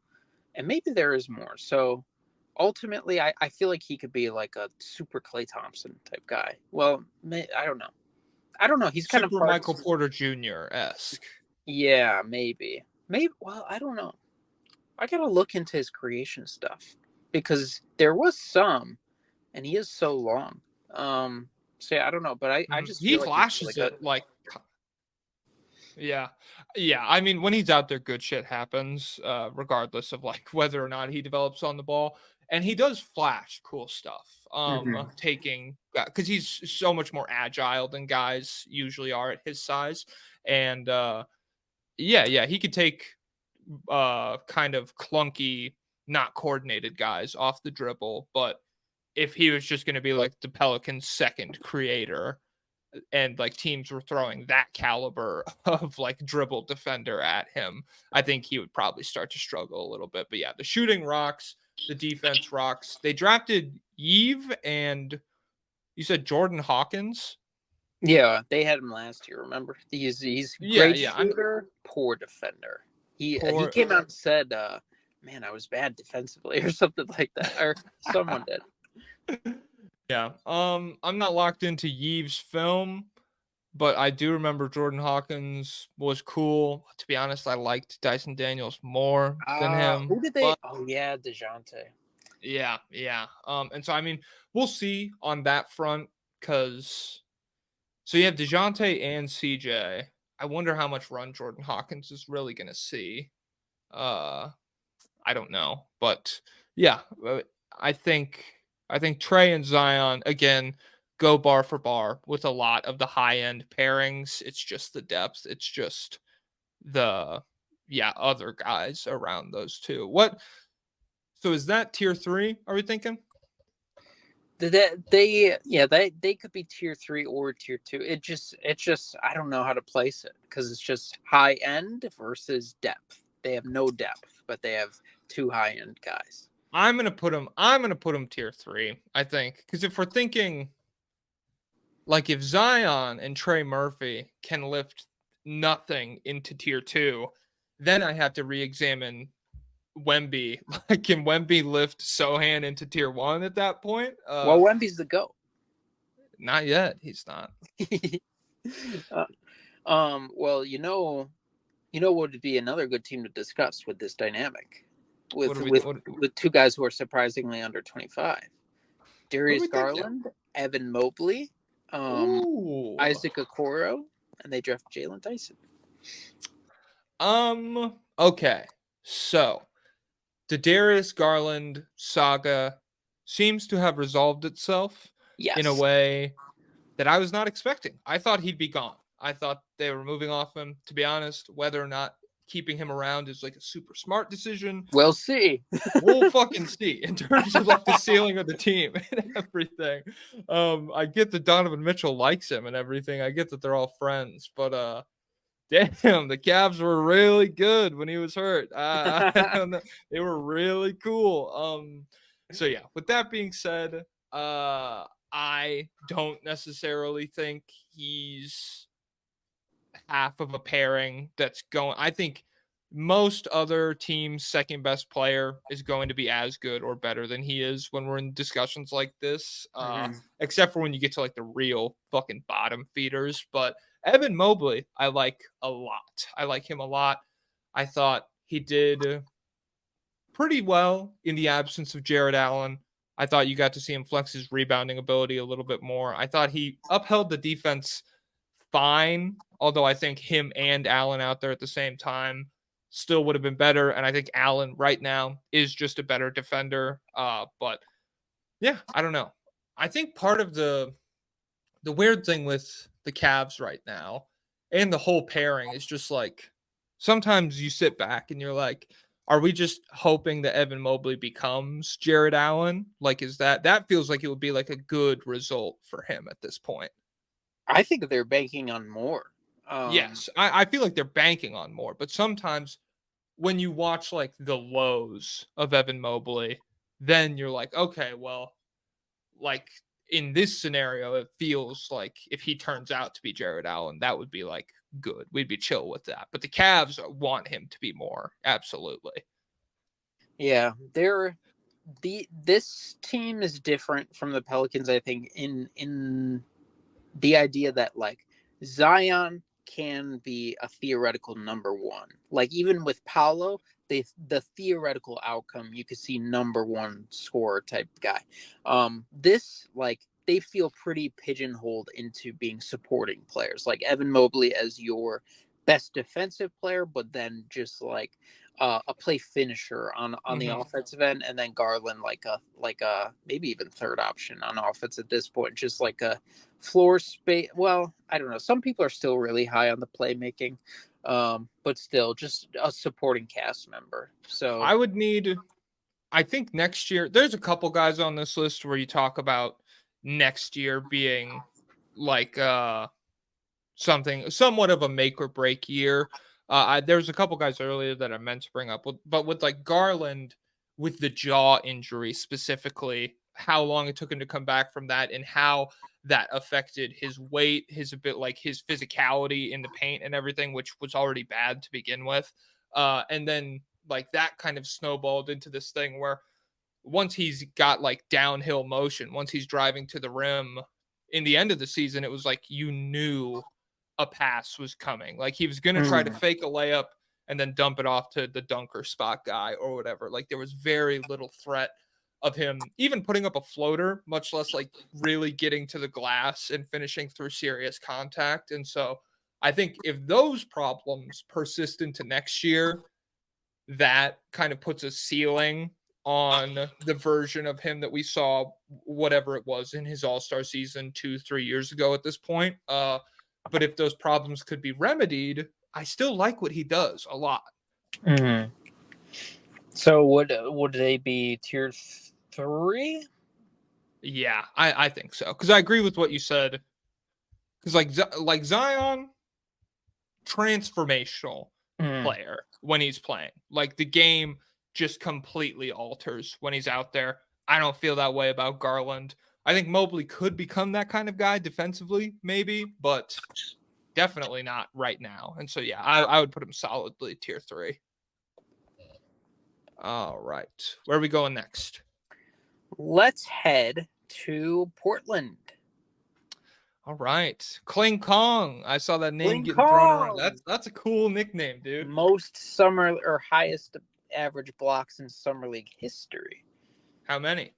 And maybe there is more. So ultimately, I feel like he could be like a super Klay Thompson type guy. Well, I don't know. I don't know. He's kind of Super hard. Michael Porter Jr.-esque. Yeah, maybe. Maybe. Well, I don't know. I got to look into his creation stuff because there was some, and he is so long. So yeah, I don't know. But I just He feel like he's really flashes good. it like, yeah. Yeah. I mean, when he's out there, good shit happens, regardless of like whether or not he develops on the ball. And he does flash cool stuff. Mhm. Taking because he's so much more agile than guys usually are at his size. And yeah, he could take kind of clunky, not coordinated guys off the dribble. But if he was just going to be like the Pelicans' second creator, and like teams were throwing that caliber of like dribble defender at him, I think he would probably start to struggle a little bit. But yeah, the shooting rocks, the defense rocks. They drafted Yves and you said Jordan Hawkins. Yeah, they had him last year. Remember, he's Yeah, great yeah. I'm shooter, poor defender. He poor. came out and said, "Man, I was bad defensively," or something like that, or someone did. Yeah. I'm not locked into Yves' film, but I do remember Jordan Hawkins was cool. To be honest, I liked Dyson Daniels more than him. Who did they? But Oh yeah, Dejounte. yeah. And so I mean, we'll see on that front because so you have DeJounte and CJ. I wonder how much run Jordan Hawkins is really gonna see. Uh I don't know. But yeah, I think I think Trey and Zion again go bar for bar with a lot of the high end pairings. It's just the depth. It's just the other guys around those two. What so is that tier 3 are we thinking? They could be tier 3 or tier 2. It's just I don't know how to place it because it's just high end versus depth. They have no depth, but they have two high end guys. I'm going to put them tier 3, I think, cuz if we're thinking like if Zion and Trey Murphy can lift nothing into tier 2, then I have to re-examine Wemby. Like, can Wemby lift Sohan into tier 1 at that point? Well, Wemby's the GOAT. Not yet. He's not. Well, what would be another good team to discuss with this dynamic, with two guys who are surprisingly under 25, Darius Garland, Evan Mobley, Isaac Okoro, and they draft Jalen Tyson. Okay. So the Darius Garland saga seems to have resolved itself in a way that I was not expecting. I thought he'd be gone. I thought they were moving off him, to be honest. Whether or not keeping him around is like a super smart decision. We'll see. We'll fucking see in terms of like the ceiling of the team and everything. I get that Donovan Mitchell likes him and everything. I get that they're all friends, but damn, the Cavs were really good when he was hurt. I don't know. They were really cool. So yeah, with that being said, I don't necessarily think he's half of a pairing that's going. I think most other teams' second best player is going to be as good or better than he is when we're in discussions like this, except for when you get to like the real fucking bottom feeders. But Evan Mobley, I like a lot. I like him a lot. I thought he did pretty well in the absence of Jared Allen. I thought you got to see him flex his rebounding ability a little bit more. I thought he upheld the defense fine, although I think him and Allen out there at the same time still would have been better. And I think Allen right now is just a better defender. But yeah, I don't know. I think part of the weird thing with the Cavs right now and the whole pairing is just like sometimes you sit back and you're like, are we just hoping that Evan Mobley becomes Jared Allen? Like, is that feels like it would be like a good result for him at this point? I think they're banking on more. Yes, I feel like they're banking on more, but sometimes when you watch like the lows of Evan Mobley, then you're like, okay, well, like in this scenario, it feels like if he turns out to be Jared Allen, that would be like good. We'd be chill with that. But the Cavs want him to be more. Absolutely. Yeah, this team is different from the Pelicans, I think, in the idea that like Zion can be a theoretical number one. Like even with Paolo, the theoretical outcome you could see number one scorer type guy. This like they feel pretty pigeonholed into being supporting players, like Evan Mobley as your best defensive player, but then just like a play finisher on the offensive end, and then Garland like a maybe even third option on offense at this point, just like a floor space. Well, I don't know. Some people are still really high on the playmaking, but still just a supporting cast member. So I think next year, there's a couple guys on this list where you talk about next year being like something somewhat of a make or break year. There's a couple guys earlier that I meant to bring up, but with like Garland, with the jaw injury specifically, how long it took him to come back from that, and how that affected his weight, his a bit like his physicality in the paint and everything, which was already bad to begin with. And then like that kind of snowballed into this thing where once he's got like downhill motion, once he's driving to the rim in the end of the season, it was like you knew a pass was coming. Like he was going to try to fake a layup and then dump it off to the dunker spot guy or whatever. Like there was very little threat of him even putting up a floater, much less like really getting to the glass and finishing through serious contact. And so I think if those problems persist into next year, that kind of puts a ceiling on the version of him that we saw, whatever it was in his all-star season 2-3 years ago at this point. But if those problems could be remedied, I still like what he does a lot. Mm-hmm. So would they be tier 3? Yeah, I think so. Because I agree with what you said. Because like Zion, transformational player when he's playing. Like the game just completely alters when he's out there. I don't feel that way about Garland. I think Mobley could become that kind of guy defensively, maybe, but definitely not right now. And so, yeah, I would put him solidly tier 3. All right. Where are we going next? Let's head to Portland. All right. Kling Kong. I saw that name Kling getting thrown Kong! around. That's a cool nickname, dude. Most summer or highest average blocks in summer league history. How many?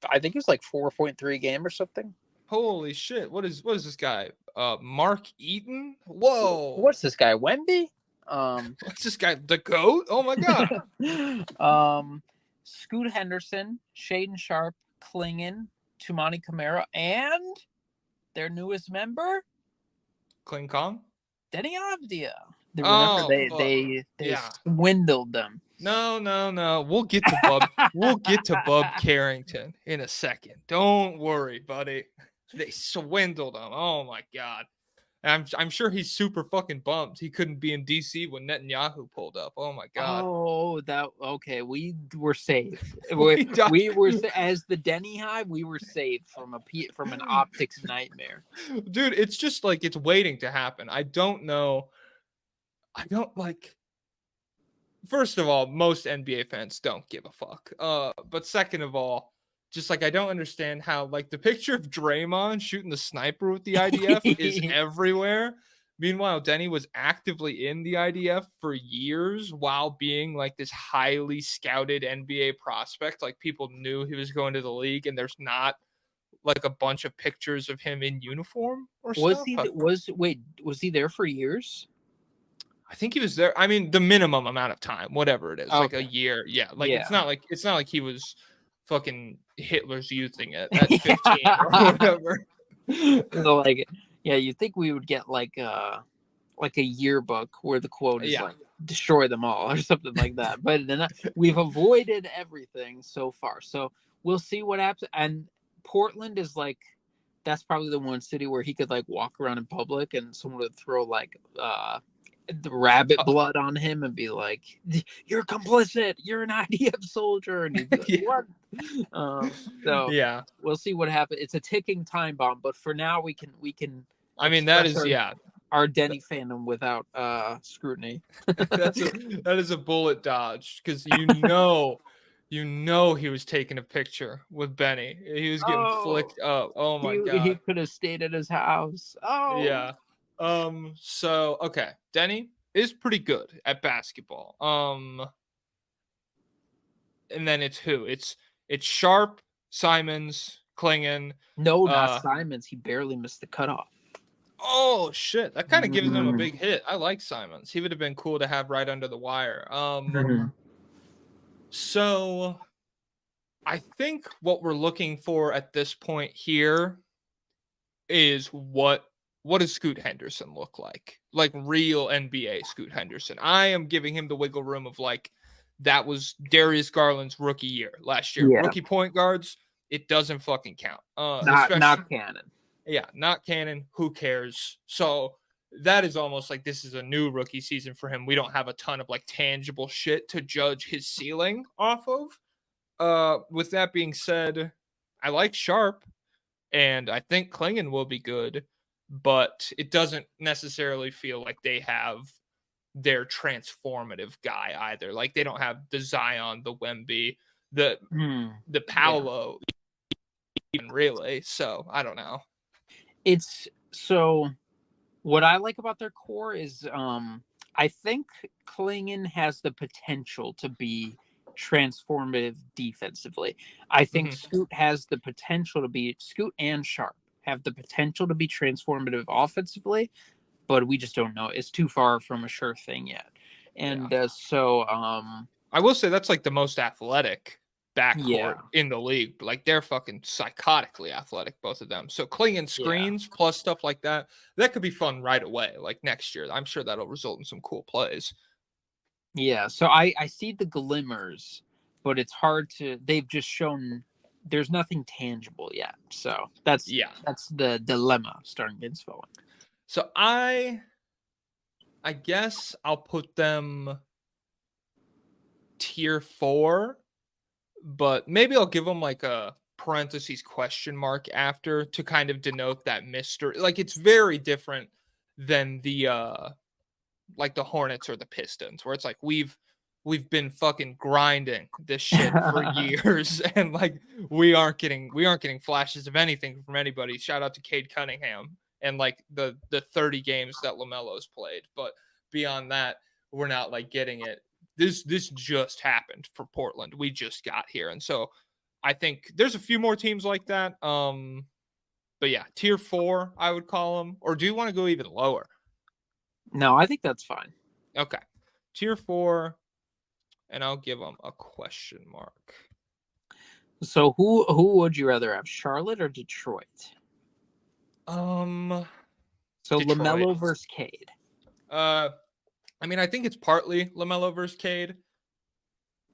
I think it was like 4.3 game or something. Holy shit. What is this guy? Mark Eaton? Whoa. What's this guy? Wemby? What's this guy? The GOAT? Oh my god. Scoot Henderson, Shaden Sharp, Klingon, Tumani Kamara, and their newest member, Kling Kong? Denny Avdia. Oh, they swindled them. No. We'll get to Bub. We'll get to Bub Carrington in a second. Don't worry, buddy. They swindled him. Oh my god. And I'm sure he's super fucking bummed he couldn't be in DC when Netanyahu pulled up. Oh my god. Oh, okay. We were saved. We were as the Denny Hive. We were saved from an optics nightmare. Dude, it's just like it's waiting to happen. I don't know. I don't like. First of all, most NBA fans don't give a fuck. But second of all, just like I don't understand how like the picture of Draymond shooting the sniper with the IDF is everywhere. Meanwhile, Denny was actively in the IDF for years while being like this highly scouted NBA prospect. Like people knew he was going to the league, and there's not like a bunch of pictures of him in uniform or stuff. Was he there for years? I think he was there. I mean, the minimum amount of time, whatever it is, like a year. Yeah, like it's not like he was fucking Hitler's youthing it at 15 or whatever. So like, yeah, you'd think we would get like a yearbook where the quote is like "destroy them all" or something like that. But we've avoided everything so far. So we'll see what happens. And Portland is like, that's probably the one city where he could like walk around in public and someone would throw like the rabbit Oh. blood on him and be like, "You're complicit. You're an IDF soldier," and he'd be like, Yeah. "What?" So Yeah. we'll see what happens. It's a ticking time bomb, but for now we can I mean, that express is our Denny fandom without scrutiny. that is a bullet dodge because you know he was taking a picture with Benny. He was getting Oh, flicked up. Oh my he god. could have stayed at his house. Oh, Yeah. So okay, Denny is pretty good at basketball. And then it's who? It's Sharp, Simons, Klingon. no, not Uh Simons. He barely missed the cutoff. oh shit. That kind of gives them a Mhm. big hit. I like Simons. He would have been cool to have right under the wire. Mhm. So I think what we're looking for at this point here is what does Scoot Henderson look like? Like real NBA Scoot Henderson. I am giving him the wiggle room of like that was Darius Garland's rookie year last year. Yeah, Rookie point guards, it doesn't fucking count. not Especially canon. yeah, not canon. Who cares? So that is almost like this is a new rookie season for him. We don't have a ton of like tangible shit to judge his ceiling off of. With that being said, I like Sharp and I think Klingon will be good, but it doesn't necessarily feel like they have their transformative guy either. Like they don't have the Zion, the Wemby, the Yeah. Paolo, even really. So I don't know. It's so what I like about their core is I think Klingon has the potential to be transformative defensively. I think Mhm. Scoot and Sharp have the potential to be transformative offensively, but we just don't know. It's too far from a sure thing yet. Yeah. And I will say that's like the most athletic backcourt yeah. in the league. Like they're fucking psychotically athletic, both of them. So Klingon screens plus stuff like that, that could be fun right away. Like next year, I'm sure that'll result in some cool plays. Yeah, so I see the glimmers, but it's hard to. They've just shown there's nothing tangible yet. So Yeah. that's the dilemma starting against Bowen. So I guess I'll put them tier 4, but maybe I'll give them like a parentheses question mark after to kind of denote that mystery. Like it's very different than the like the Hornets or the Pistons, where it's like we've been fucking grinding this shit for years, and like we aren't getting flashes of anything from anybody. Shout out to Cade Cunningham and like the 30 games that LaMelo's played, but beyond that, we're not like getting it. This just happened for Portland. We just got here, and so I think there's a few more teams like that. But yeah, tier 4, I would call them. Or do you want to go even lower? No, I think that's fine. Okay. Tier 4, and I'll give them a question mark. So who would you rather have, Charlotte or Detroit? So Detroit. Detroit. LaMelo versus Cade. I mean, I think it's partly LaMelo versus Cade,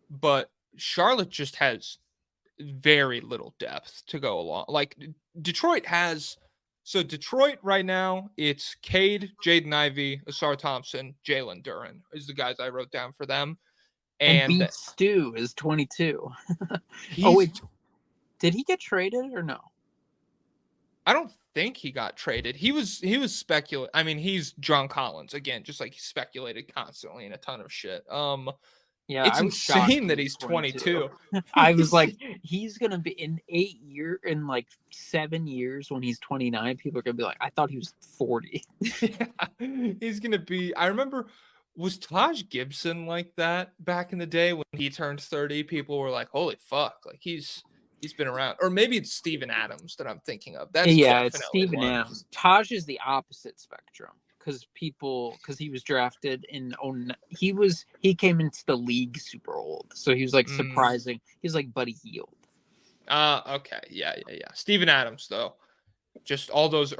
but Charlotte just has very little depth to go along. Like Detroit has. So Detroit right now, it's Cade, Jaden Ivey, Asar Thompson, Jalen Duren is the guys I wrote down for them. And And Beat Stu is 22. oh wait, did he get traded or no? I don't think he got traded. He was speculating. I mean, he's John Collins again, just like he speculated constantly in a ton of shit. Yeah, It's I was shocked insane that he's 22. I was like, he's gonna be in like 7 years when he's 29. People are gonna be like, I thought he was 40. Yeah, he's gonna be. I remember, was Taj Gibson like that back in the day when he turned 30? People were like, "Holy fuck!" Like he's been around. Or maybe it's Steven Adams that I'm thinking of. That's Yeah, it's definitely Steven one. Adams. Taj is the opposite spectrum because he was drafted in he came into the league super old, so he was like surprising. He's like Buddy Hield. Okay, yeah. Steven Adams though, just all those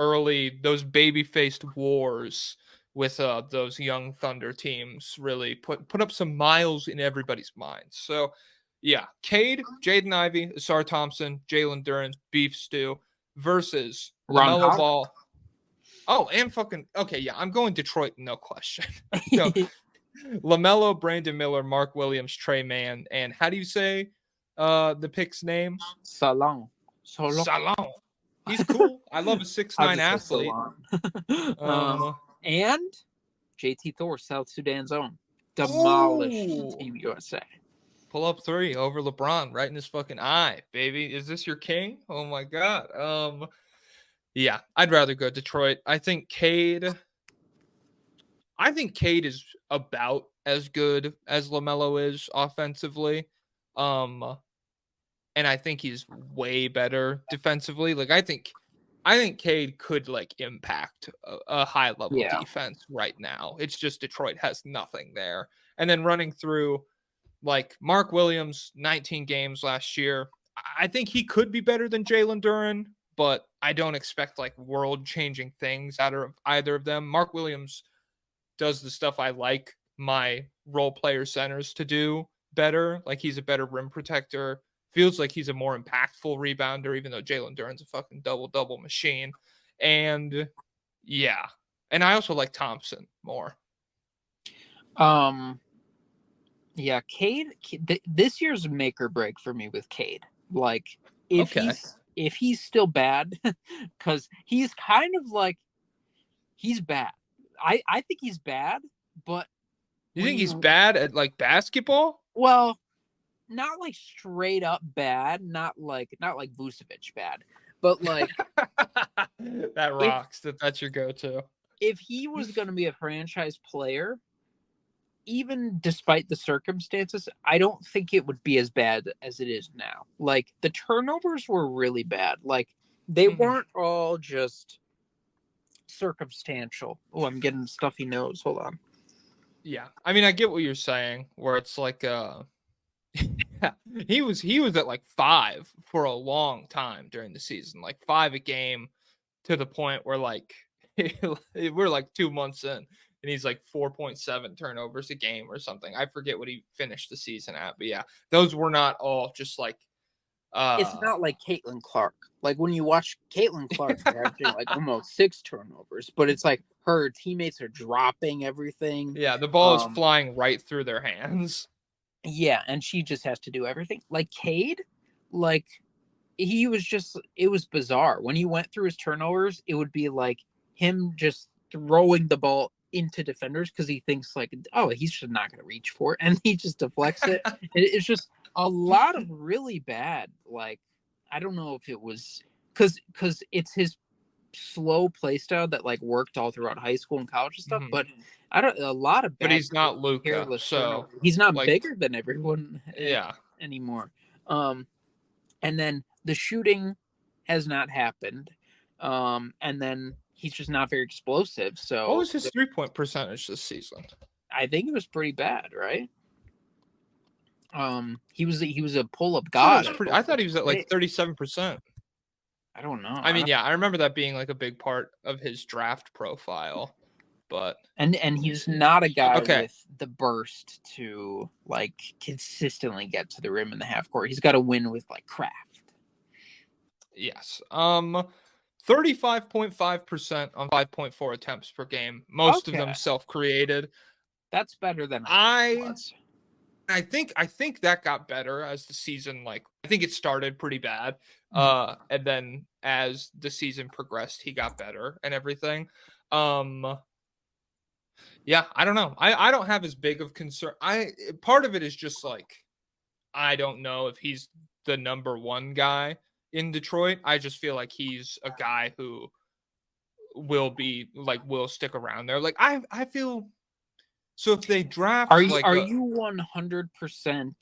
baby-faced wars with those young Thunder teams really put up some miles in everybody's minds. So yeah, Cade, Jaden Ivey, Asar Thompson, Jalen Duren, Beef Stew versus Ron LaMelo Howard. Ball. Oh, and fucking okay, yeah, I'm going Detroit, no question. So LaMelo, Brandon Miller, Mark Williams, Trey Mann, and how do you say the pick's name? Salon. Salon. He's cool. I love a 6'9" I'll just say athlete. Salon. And JT Thor, South Sudan's own, demolished Team USA. Pull up 3 over LeBron right in his fucking eye, baby. Is this your king? Oh my god. Yeah, I'd rather go Detroit. I think Cade is about as good as LaMelo is offensively. And I think he's way better defensively. Like I think Cade could like impact a high level defense right now. It's just Detroit has nothing there. And then running through like Mark Williams, 19 games last year. I think he could be better than Jalen Duren, but I don't expect like world changing things out of either of them. Mark Williams does the stuff I like my role player centers to do better. Like he's a better rim protector. Feels like he's a more impactful rebounder, even though Jalen Duren's a fucking double machine. And yeah. And I also like Thompson more. Yeah, Cade. This year's make or break for me with Cade. Like, if he's still bad, because he's kind of like he's bad. I think he's bad, but you think he's bad at like basketball? Well, not like straight up bad, not like Vucevic bad, but like that rocks. That's your go-to. If he was going to be a franchise player, even despite the circumstances, I don't think it would be as bad as it is now. Like the turnovers were really bad. Like they weren't all just circumstantial. Oh, I'm getting stuffy nose. Hold on. Yeah. I mean, I get what you're saying, where it's like he was at like 5 for a long time during the season, like 5 a game, to the point where like we're like 2 months in and he's like 4.7 turnovers a game or something. I forget what he finished the season at, but yeah, those were not all just like it's not like Caitlin Clark. Like when you watch Caitlin Clark averaging like almost 6 turnovers, but it's like her teammates are dropping everything. Yeah, the ball is flying right through their hands. Yeah, and she just has to do everything. Like Cade, like it was bizarre. When he went through his turnovers, it would be like him just throwing the ball into defenders because he thinks like, oh, he's just not going to reach for it, and he just deflects it. It's just a lot of really bad. Like I don't know if it was because it's his slow play style that like worked all throughout high school and college and stuff, but a lot of bad. But he's not Luka, so he's not like, bigger than everyone anymore. And then the shooting has not happened. And then he's just not very explosive. So what was his 3-point percentage this season? I think it was pretty bad, right? He was a pull-up god. I thought he was at like 37%. I don't know. I mean, I remember that being like a big part of his draft profile, but and he's not a guy with the burst to like consistently get to the rim in the half court. He's got to win with like craft. Yes. 35.5% on 5.4 attempts per game. Most of them self-created. That's better than I think that got better as the season, like I think it started pretty bad. And then as the season progressed, he got better and everything. Yeah, I don't know. I don't have as big of concern. Part of it is just like I don't know if he's the number 1 guy in Detroit. I just feel like he's a guy who will stick around there. Like I feel so if they draft are you 100%?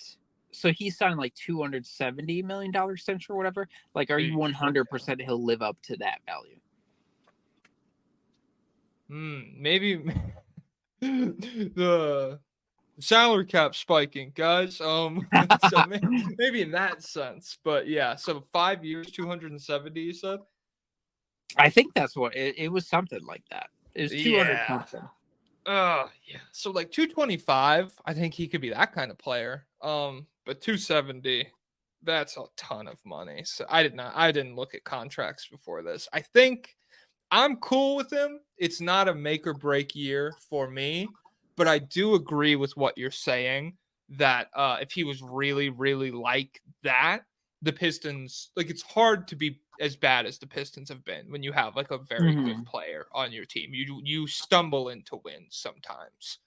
So he signed like $270 million extension or whatever. Like, are you 100% he'll live up to that value? Maybe the salary cap spiking, guys. So maybe in that sense, but yeah. So 5 years, 270. You said. I think that's what it was. Something like that. It was 200 something. Yeah. So like 225, I think he could be that kind of player. But 270, that's a ton of money. So I didn't look at contracts before this. I think I'm cool with him. It's not a make or break year for me, but I do agree with what you're saying that if he was really, really like that, the Pistons, like it's hard to be as bad as the Pistons have been when you have like a very good player on your team. You stumble into wins sometimes.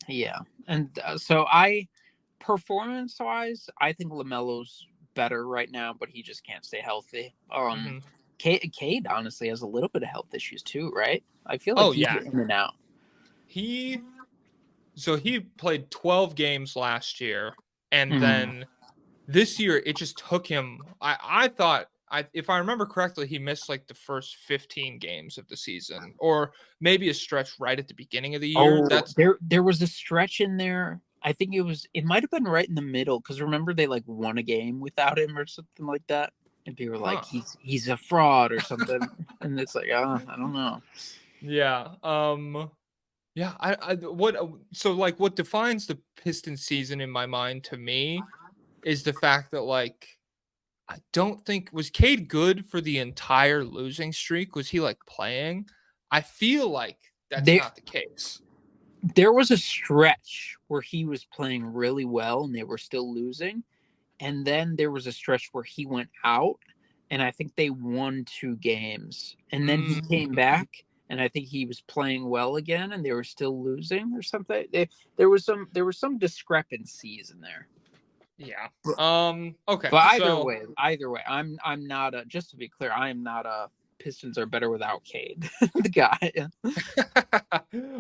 Yeah, and performance-wise, I think LaMelo's better right now, but he just can't stay healthy. Mm-hmm. Cade honestly has a little bit of health issues too, right? I feel like Oh he's yeah, in and out. he played 12 games last year, and then this year it just took him. I thought if I remember correctly, he missed like the first 15 games of the season, or maybe a stretch right at the beginning of the year. Oh, That's there was a stretch in there. I think it might have been right in the middle because remember they like won a game without him or something like that, and people were like he's a fraud or something, and it's like I don't know. yeah. Yeah, so like what defines the Pistons season in my mind to me is the fact that like I don't think was Cade good for the entire losing streak? Was he like playing? I feel like that's There not the case. there was a stretch where he was playing really well and they were still losing, and then there was a stretch where he went out, and I think they won 2 games, and then he came back. And I think he was playing well again, and they were still losing or something. There was some discrepancies in there. Yeah. Okay. But So either way, I'm not a. Just to be clear, I am not a. Pistons are better without Cade, the guy.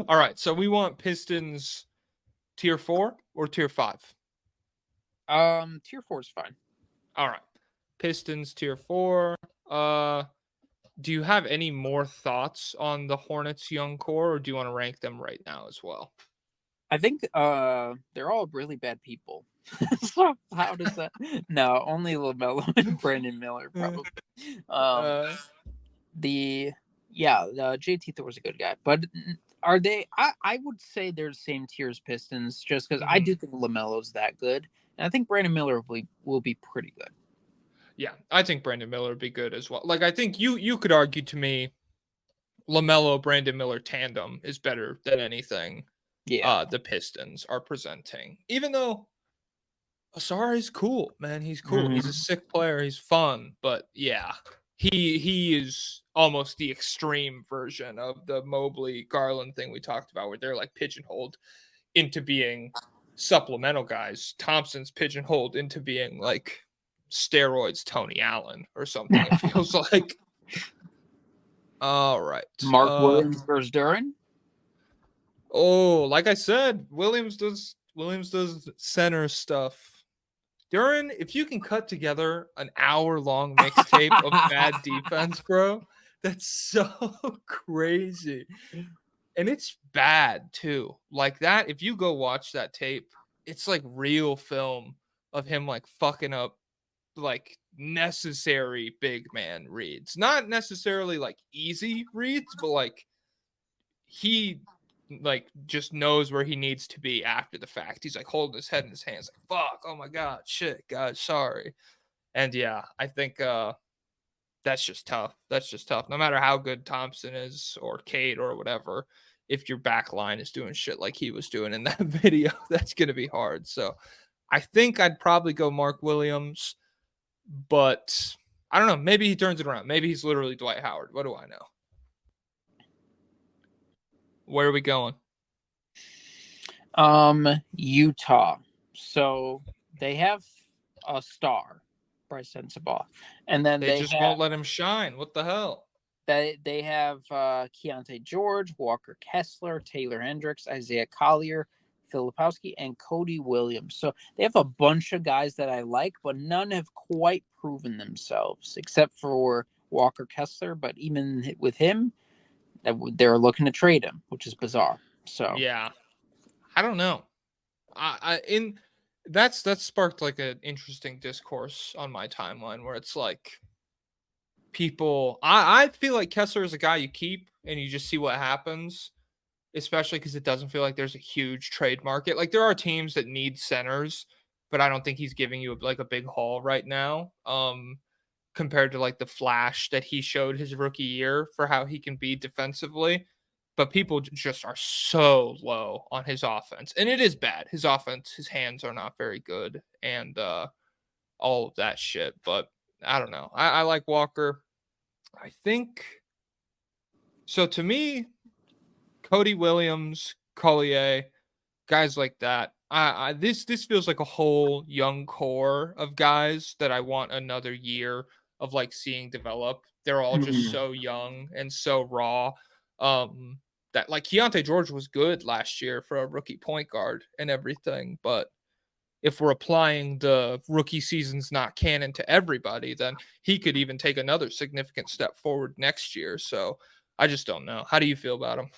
all right. So we want Pistons tier 4 or tier 5? Tier 4 is fine. All right. Pistons tier 4. Do you have any more thoughts on the Hornets young core, or do you want to rank them right now as well? I think they're all really bad people. So how does that? No, only LaMelo and Brandon Miller probably. The JT Thor was a good guy, but are they? I would say they're the same tier as Pistons, just because I do think LaMelo's that good, and I think Brandon Miller will be pretty good. Yeah, I think Brandon Miller would be good as well. Like I think you could argue to me, LaMelo Brandon Miller tandem is better than anything. Yeah, The Pistons are presenting, even though Asari's cool, man. He's cool. He's a sick player. He's fun, but yeah, he is almost the extreme version of the Mobley Garland thing we talked about, where they're like pigeonholed into being supplemental guys. Thompson's pigeonholed into being like steroids Tony Allen or something. It feels like. All right, Mark Williams versus Duran. Oh, like I said, Williams does center stuff. Duran, if you can cut together an hour-long mixtape of bad defense, bro, that's so crazy. And it's bad too. Like that, if you go watch that tape, it's like real film of him like fucking up like necessary big man reads. Not necessarily like easy reads, but like he like just knows where he needs to be after the fact. He's like holding his head in his hands, like fuck, oh my god, shit, god, sorry. And yeah, I think that's just tough. That's just tough. No matter how good Thompson is or Cade or whatever, if your back line is doing shit like he was doing in that video, that's gonna be hard. So I think I'd probably go Mark Williams, but I don't know. Maybe he turns it around. Maybe he's literally Dwight Howard. What do I know? Where are we going? Utah. So they have a star, Bryce Sensabaugh, and then They just won't let him shine. What the hell? They have Keontae George, Walker Kessler, Taylor Hendricks, Isaiah Collier, Filipowski, and Cody Williams. So they have a bunch of guys that I like, but none have quite proven themselves, except for Walker Kessler. But even with him, they're looking to trade him, which is bizarre. So yeah, I don't know. That's sparked like an interesting discourse on my timeline where it's like people. I feel like Kessler is a guy you keep and you just see what happens, especially because it doesn't feel like there's a huge trade market. Like there are teams that need centers, but I don't think he's giving you like a big haul right now. compared to like the flash that he showed his rookie year for how he can be defensively. But people just are so low on his offense. And it is bad. His offense, his hands are not very good and all of that shit. But I don't know. I like Walker. I think so. To me, Cody Williams, Collier, guys like that. This feels like a whole young core of guys that I want another year of like seeing develop. They're all just so young and so raw. That like Keontae George was good last year for a rookie point guard and everything, but if we're applying the rookie season's not canon to everybody, then he could even take another significant step forward next year. So I just don't know. How do you feel about him?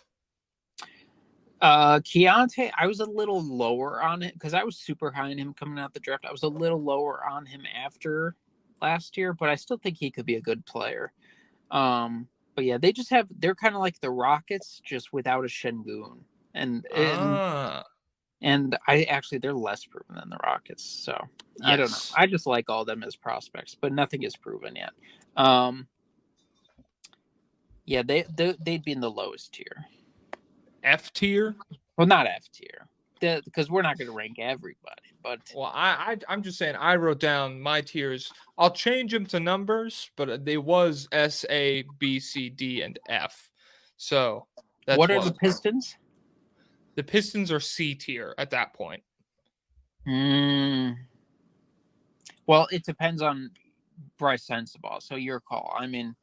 Keontae, I was a little lower on it because I was super high on him coming out the draft. I was a little lower on him after last year, but I still think he could be a good player. But yeah, they're kind of like the Rockets, just without a Şengün. And I actually, they're less proven than the Rockets. So yes. I don't know. I just like all of them as prospects, but nothing is proven yet. Yeah, they'd be in the lowest tier. F tier? Well, not F tier, because we're not going to rank everybody. But well, I'm just saying I wrote down my tiers. I'll change them to numbers, but they was S, A, B, C, D, and F. So that's what are the Pistons? The Pistons are C tier at that point. Well, it depends on Bryce Sensabaugh, so your call. I mean,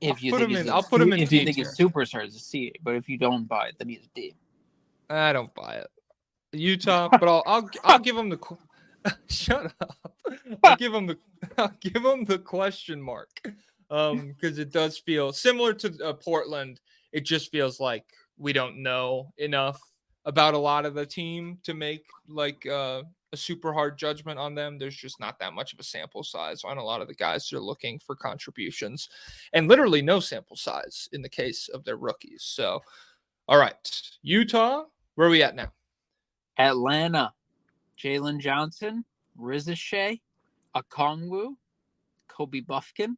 if you think I'll put him in if D you think tier. he's superstar, it's a C. But if you don't buy it, then he's D. I don't buy it. Utah, but I'll give him the shut up. I'll give him the question mark. Because it does feel similar to Portland. It just feels like we don't know enough about a lot of the team to make like a super hard judgment on them. There's just not that much of a sample size on a lot of the guys that are looking for contributions, and literally no sample size in the case of their rookies. So, all right, Utah, where are we at now? Atlanta, Jalen Johnson, Riza Okongwu, Kobe Buffkin,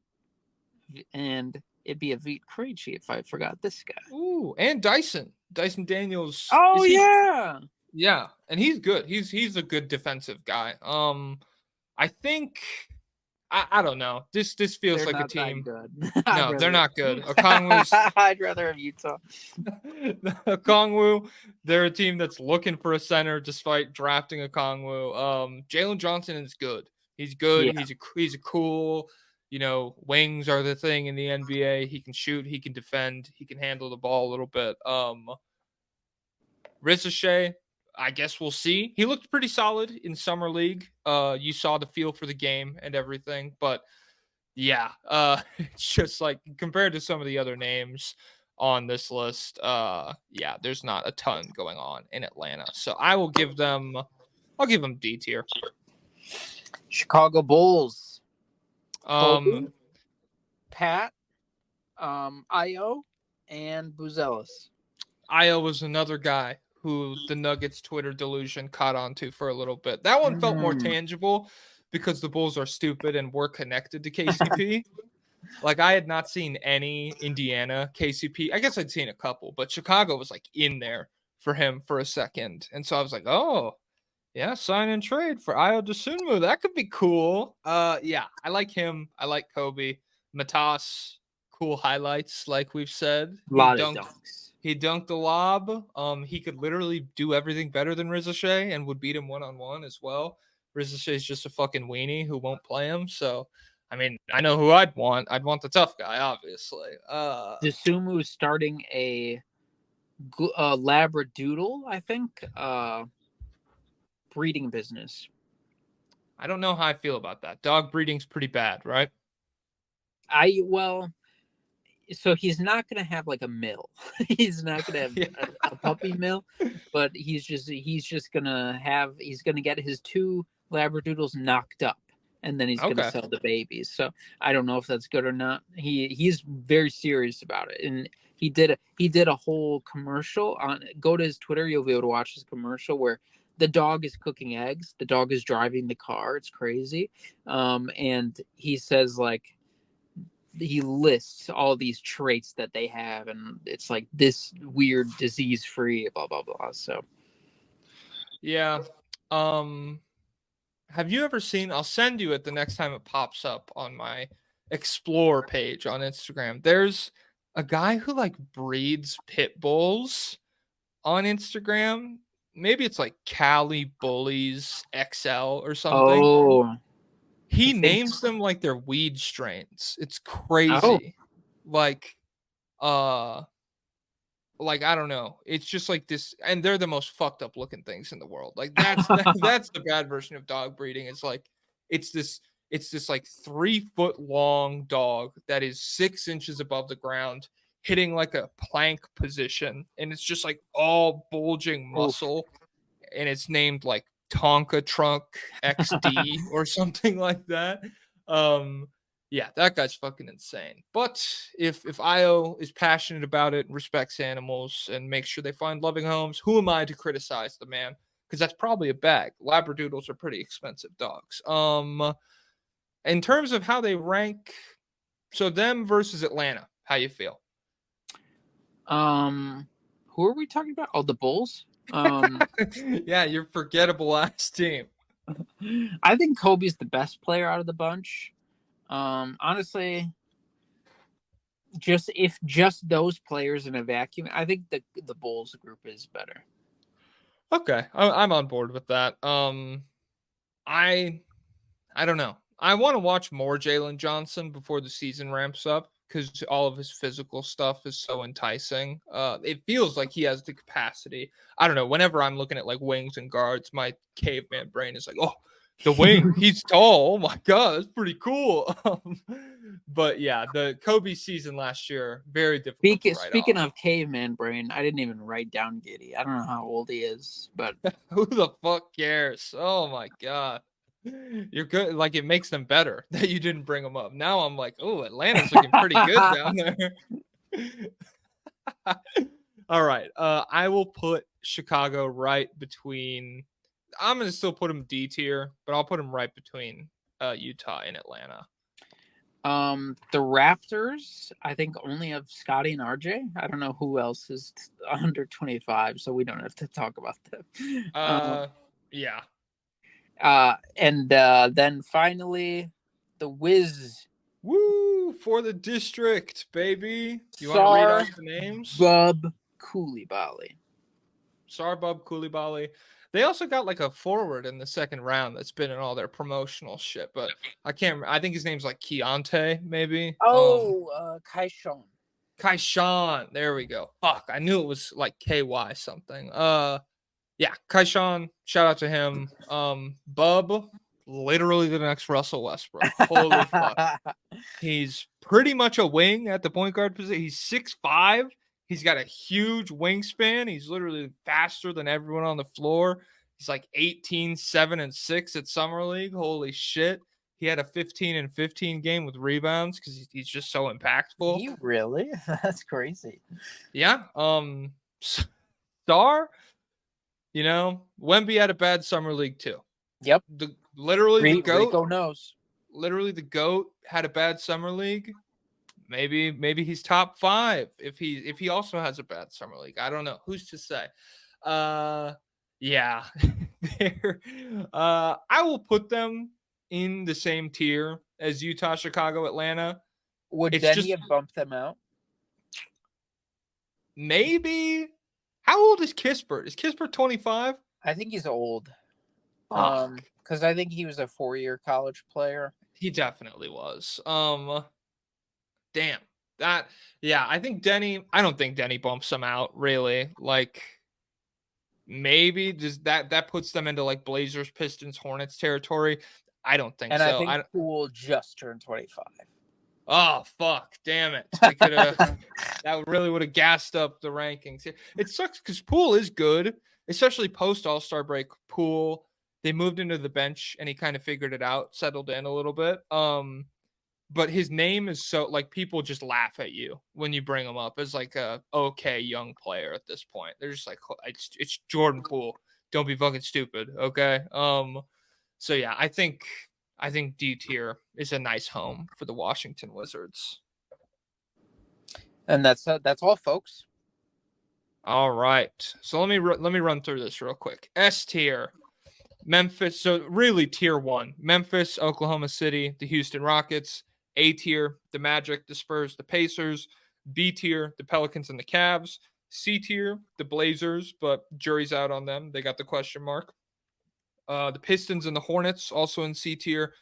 and it'd be Avit Krejci if I forgot this guy. Ooh, and Dyson Daniels. Oh yeah. Yeah, and he's good. He's a good defensive guy. I think I don't know. This feels like a team. Good. No, they're not good. Okongwu's I'd rather have Utah. Okongwu, they're a team that's looking for a center despite drafting Okongwu. Jalen Johnson is good. He's good. Yeah. He's a cool, wings are the thing in the NBA. He can shoot, he can defend, he can handle the ball a little bit. Riza I guess we'll see. He looked pretty solid in summer league. You saw the feel for the game and everything, but yeah, it's just like compared to some of the other names on this list, there's not a ton going on in Atlanta. So I'll give them D tier. Chicago Bulls. Pat, Io, and Buzelis. Io was another guy who the Nuggets Twitter delusion caught onto for a little bit. That one felt more tangible because the Bulls are stupid and were connected to KCP. Like I had not seen any Indiana KCP. I guess I'd seen a couple, but Chicago was like in there for him for a second. And so I was like, oh, yeah, sign and trade for Ayo Dosunmu. That could be cool. Yeah, I like him. I like Kobe. Matas, cool highlights, like we've said. A lot of dunks. He dunked the lob. He could literally do everything better than Riza and would beat him one-on-one as well. Riza is just a fucking weenie who won't play him. So, I mean, I know who I'd want. I'd want the tough guy, obviously. Dosunmu is starting a Labradoodle, I think, breeding business. I don't know how I feel about that. Dog breeding's pretty bad, right? So he's not going to have like a mill. He's not going to have a puppy mill, but he's going to get his 2 Labradoodles knocked up, and then he's going to sell the babies. So I don't know if that's good or not. He's very serious about it, and he did a whole commercial on. Go to his Twitter, you'll be able to watch his commercial where the dog is cooking eggs. The dog is driving the car. It's crazy. And he says like he lists all these traits that they have, and it's like this weird disease free, blah blah blah. So Yeah. Have you ever seen? I'll send you it the next time it pops up on my explore page on Instagram. There's a guy who like breeds pit bulls on Instagram. Maybe it's like Cali Bullies XL or something. oh, I He think names them like they're weed strains. It's oh crazy. Like uh like I don't know. It's just like this, and they're the most fucked up looking things in the world. Like that's the bad version of dog breeding. It's like it's this it's this like 3 foot long dog that is 6 inches above the ground, hitting like a plank position, and it's just like all bulging oof. muscle, and it's named like Tonka Trunk XD or something like that. Um, yeah, that guy's fucking insane. But if Io is passionate about it, respects animals, and makes sure they find loving homes, who am I to criticize the man? Because that's probably a bag. Labradoodles are pretty expensive dogs. In terms of how they rank, so them versus Atlanta, how you feel? Who are we talking about? Oh, the Bulls. Yeah, your forgettable ass team. I think Kobe's the best player out of the bunch. Honestly, just those players in a vacuum, I think the Bulls group is better. Okay, I'm on board with that. I I don't know. I want to watch more Jalen Johnson before the season ramps up because all of his physical stuff is so enticing. It feels like he has the capacity. I don't know. Whenever I'm looking at like wings and guards, my caveman brain is like, oh, the wing, he's tall. Oh my god, that's pretty cool. But yeah, the Kobe season last year, very difficult to write Speaking off. of caveman brain, I didn't even write down Giddy. I don't know how old he is, but Who the fuck cares? Oh my god. You're good. Like it makes them better that you didn't bring them up. Now I'm like, oh, Atlanta's looking pretty good down there. All right. I will put Chicago right between. I'm gonna still put them D tier, but I'll put them right between Utah and Atlanta. the Raptors, I think only have Scotty and RJ. I don't know who else is under 25, so we don't have to talk about them. Yeah. And then finally, the Wiz. Woo for the district, baby. You want to read off the names? Bub Coulibaly. Sarbub Koulibaly. They also got like a forward in the second round that's been in all their promotional shit, but I can't. I think his name's like Keontae, maybe. Kaishan. Kaishan. There we go. Fuck, I knew it was like KY something. Yeah, Kaishan. Shout out to him. Bub, literally the next Russell Westbrook. Holy fuck. He's pretty much a wing at the point guard position. He's 6'5". He's got a huge wingspan. He's literally faster than everyone on the floor. He's like 18, 7, and 6 at Summer League. Holy shit. He had a 15 and 15 game with rebounds because he's just so impactful. You really? That's crazy. Yeah. Star, Wemby had a bad Summer League too. Yep. The GOAT. Rico knows. Literally the GOAT had a bad Summer League. Maybe he's top 5 if he also has a bad Summer League. I don't know. Who's to say? Yeah. I will put them in the same tier as Utah, Chicago, Atlanta. Would Denny have bumped them out? Maybe. How old is Kispert? Is Kispert 25? I think he's old. Because I think he was a 4-year college player. He definitely was. Damn. I think Denny, I don't think Denny bumps them out, really. Like, maybe just that puts them into like Blazers, Pistons, Hornets territory. I don't think and so. I think Poole just turned 25. Oh, fuck. Damn it. That really would have gassed up the rankings. It sucks because Poole is good, especially post All-Star break. Poole, they moved into the bench and he kind of figured it out, settled in a little bit. But his name is so like people just laugh at you when you bring him up as like a okay young player at this point. They're just like it's Jordan Poole. Don't be fucking stupid, okay? So yeah, I think D tier is a nice home for the Washington Wizards. And that's all, folks. All right. So let me run through this real quick. S tier, Memphis. So really tier 1, Memphis, Oklahoma City, the Houston Rockets. A tier, the Magic, the Spurs, the Pacers. B tier, the Pelicans and the Cavs. C tier, the Blazers, but jury's out on them. They got the question mark. The Pistons and the Hornets also in C tier.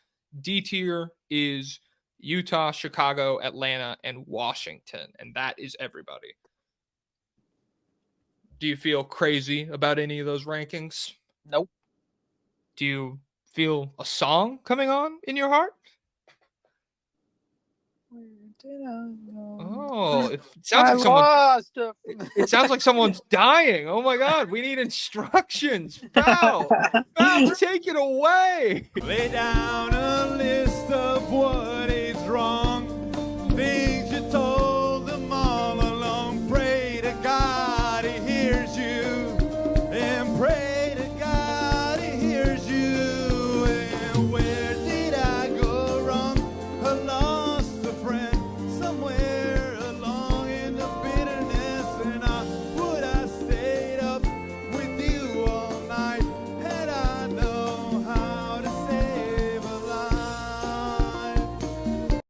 D tier is Utah, Chicago, Atlanta, and Washington. And that is everybody. Do you feel crazy about any of those rankings? Nope. Do you feel a song coming on in your heart? Where did I go? Oh, it sounds like someone. Lost. It sounds like someone's dying. Oh my God, we need instructions. Val, take it away. Lay down and listen.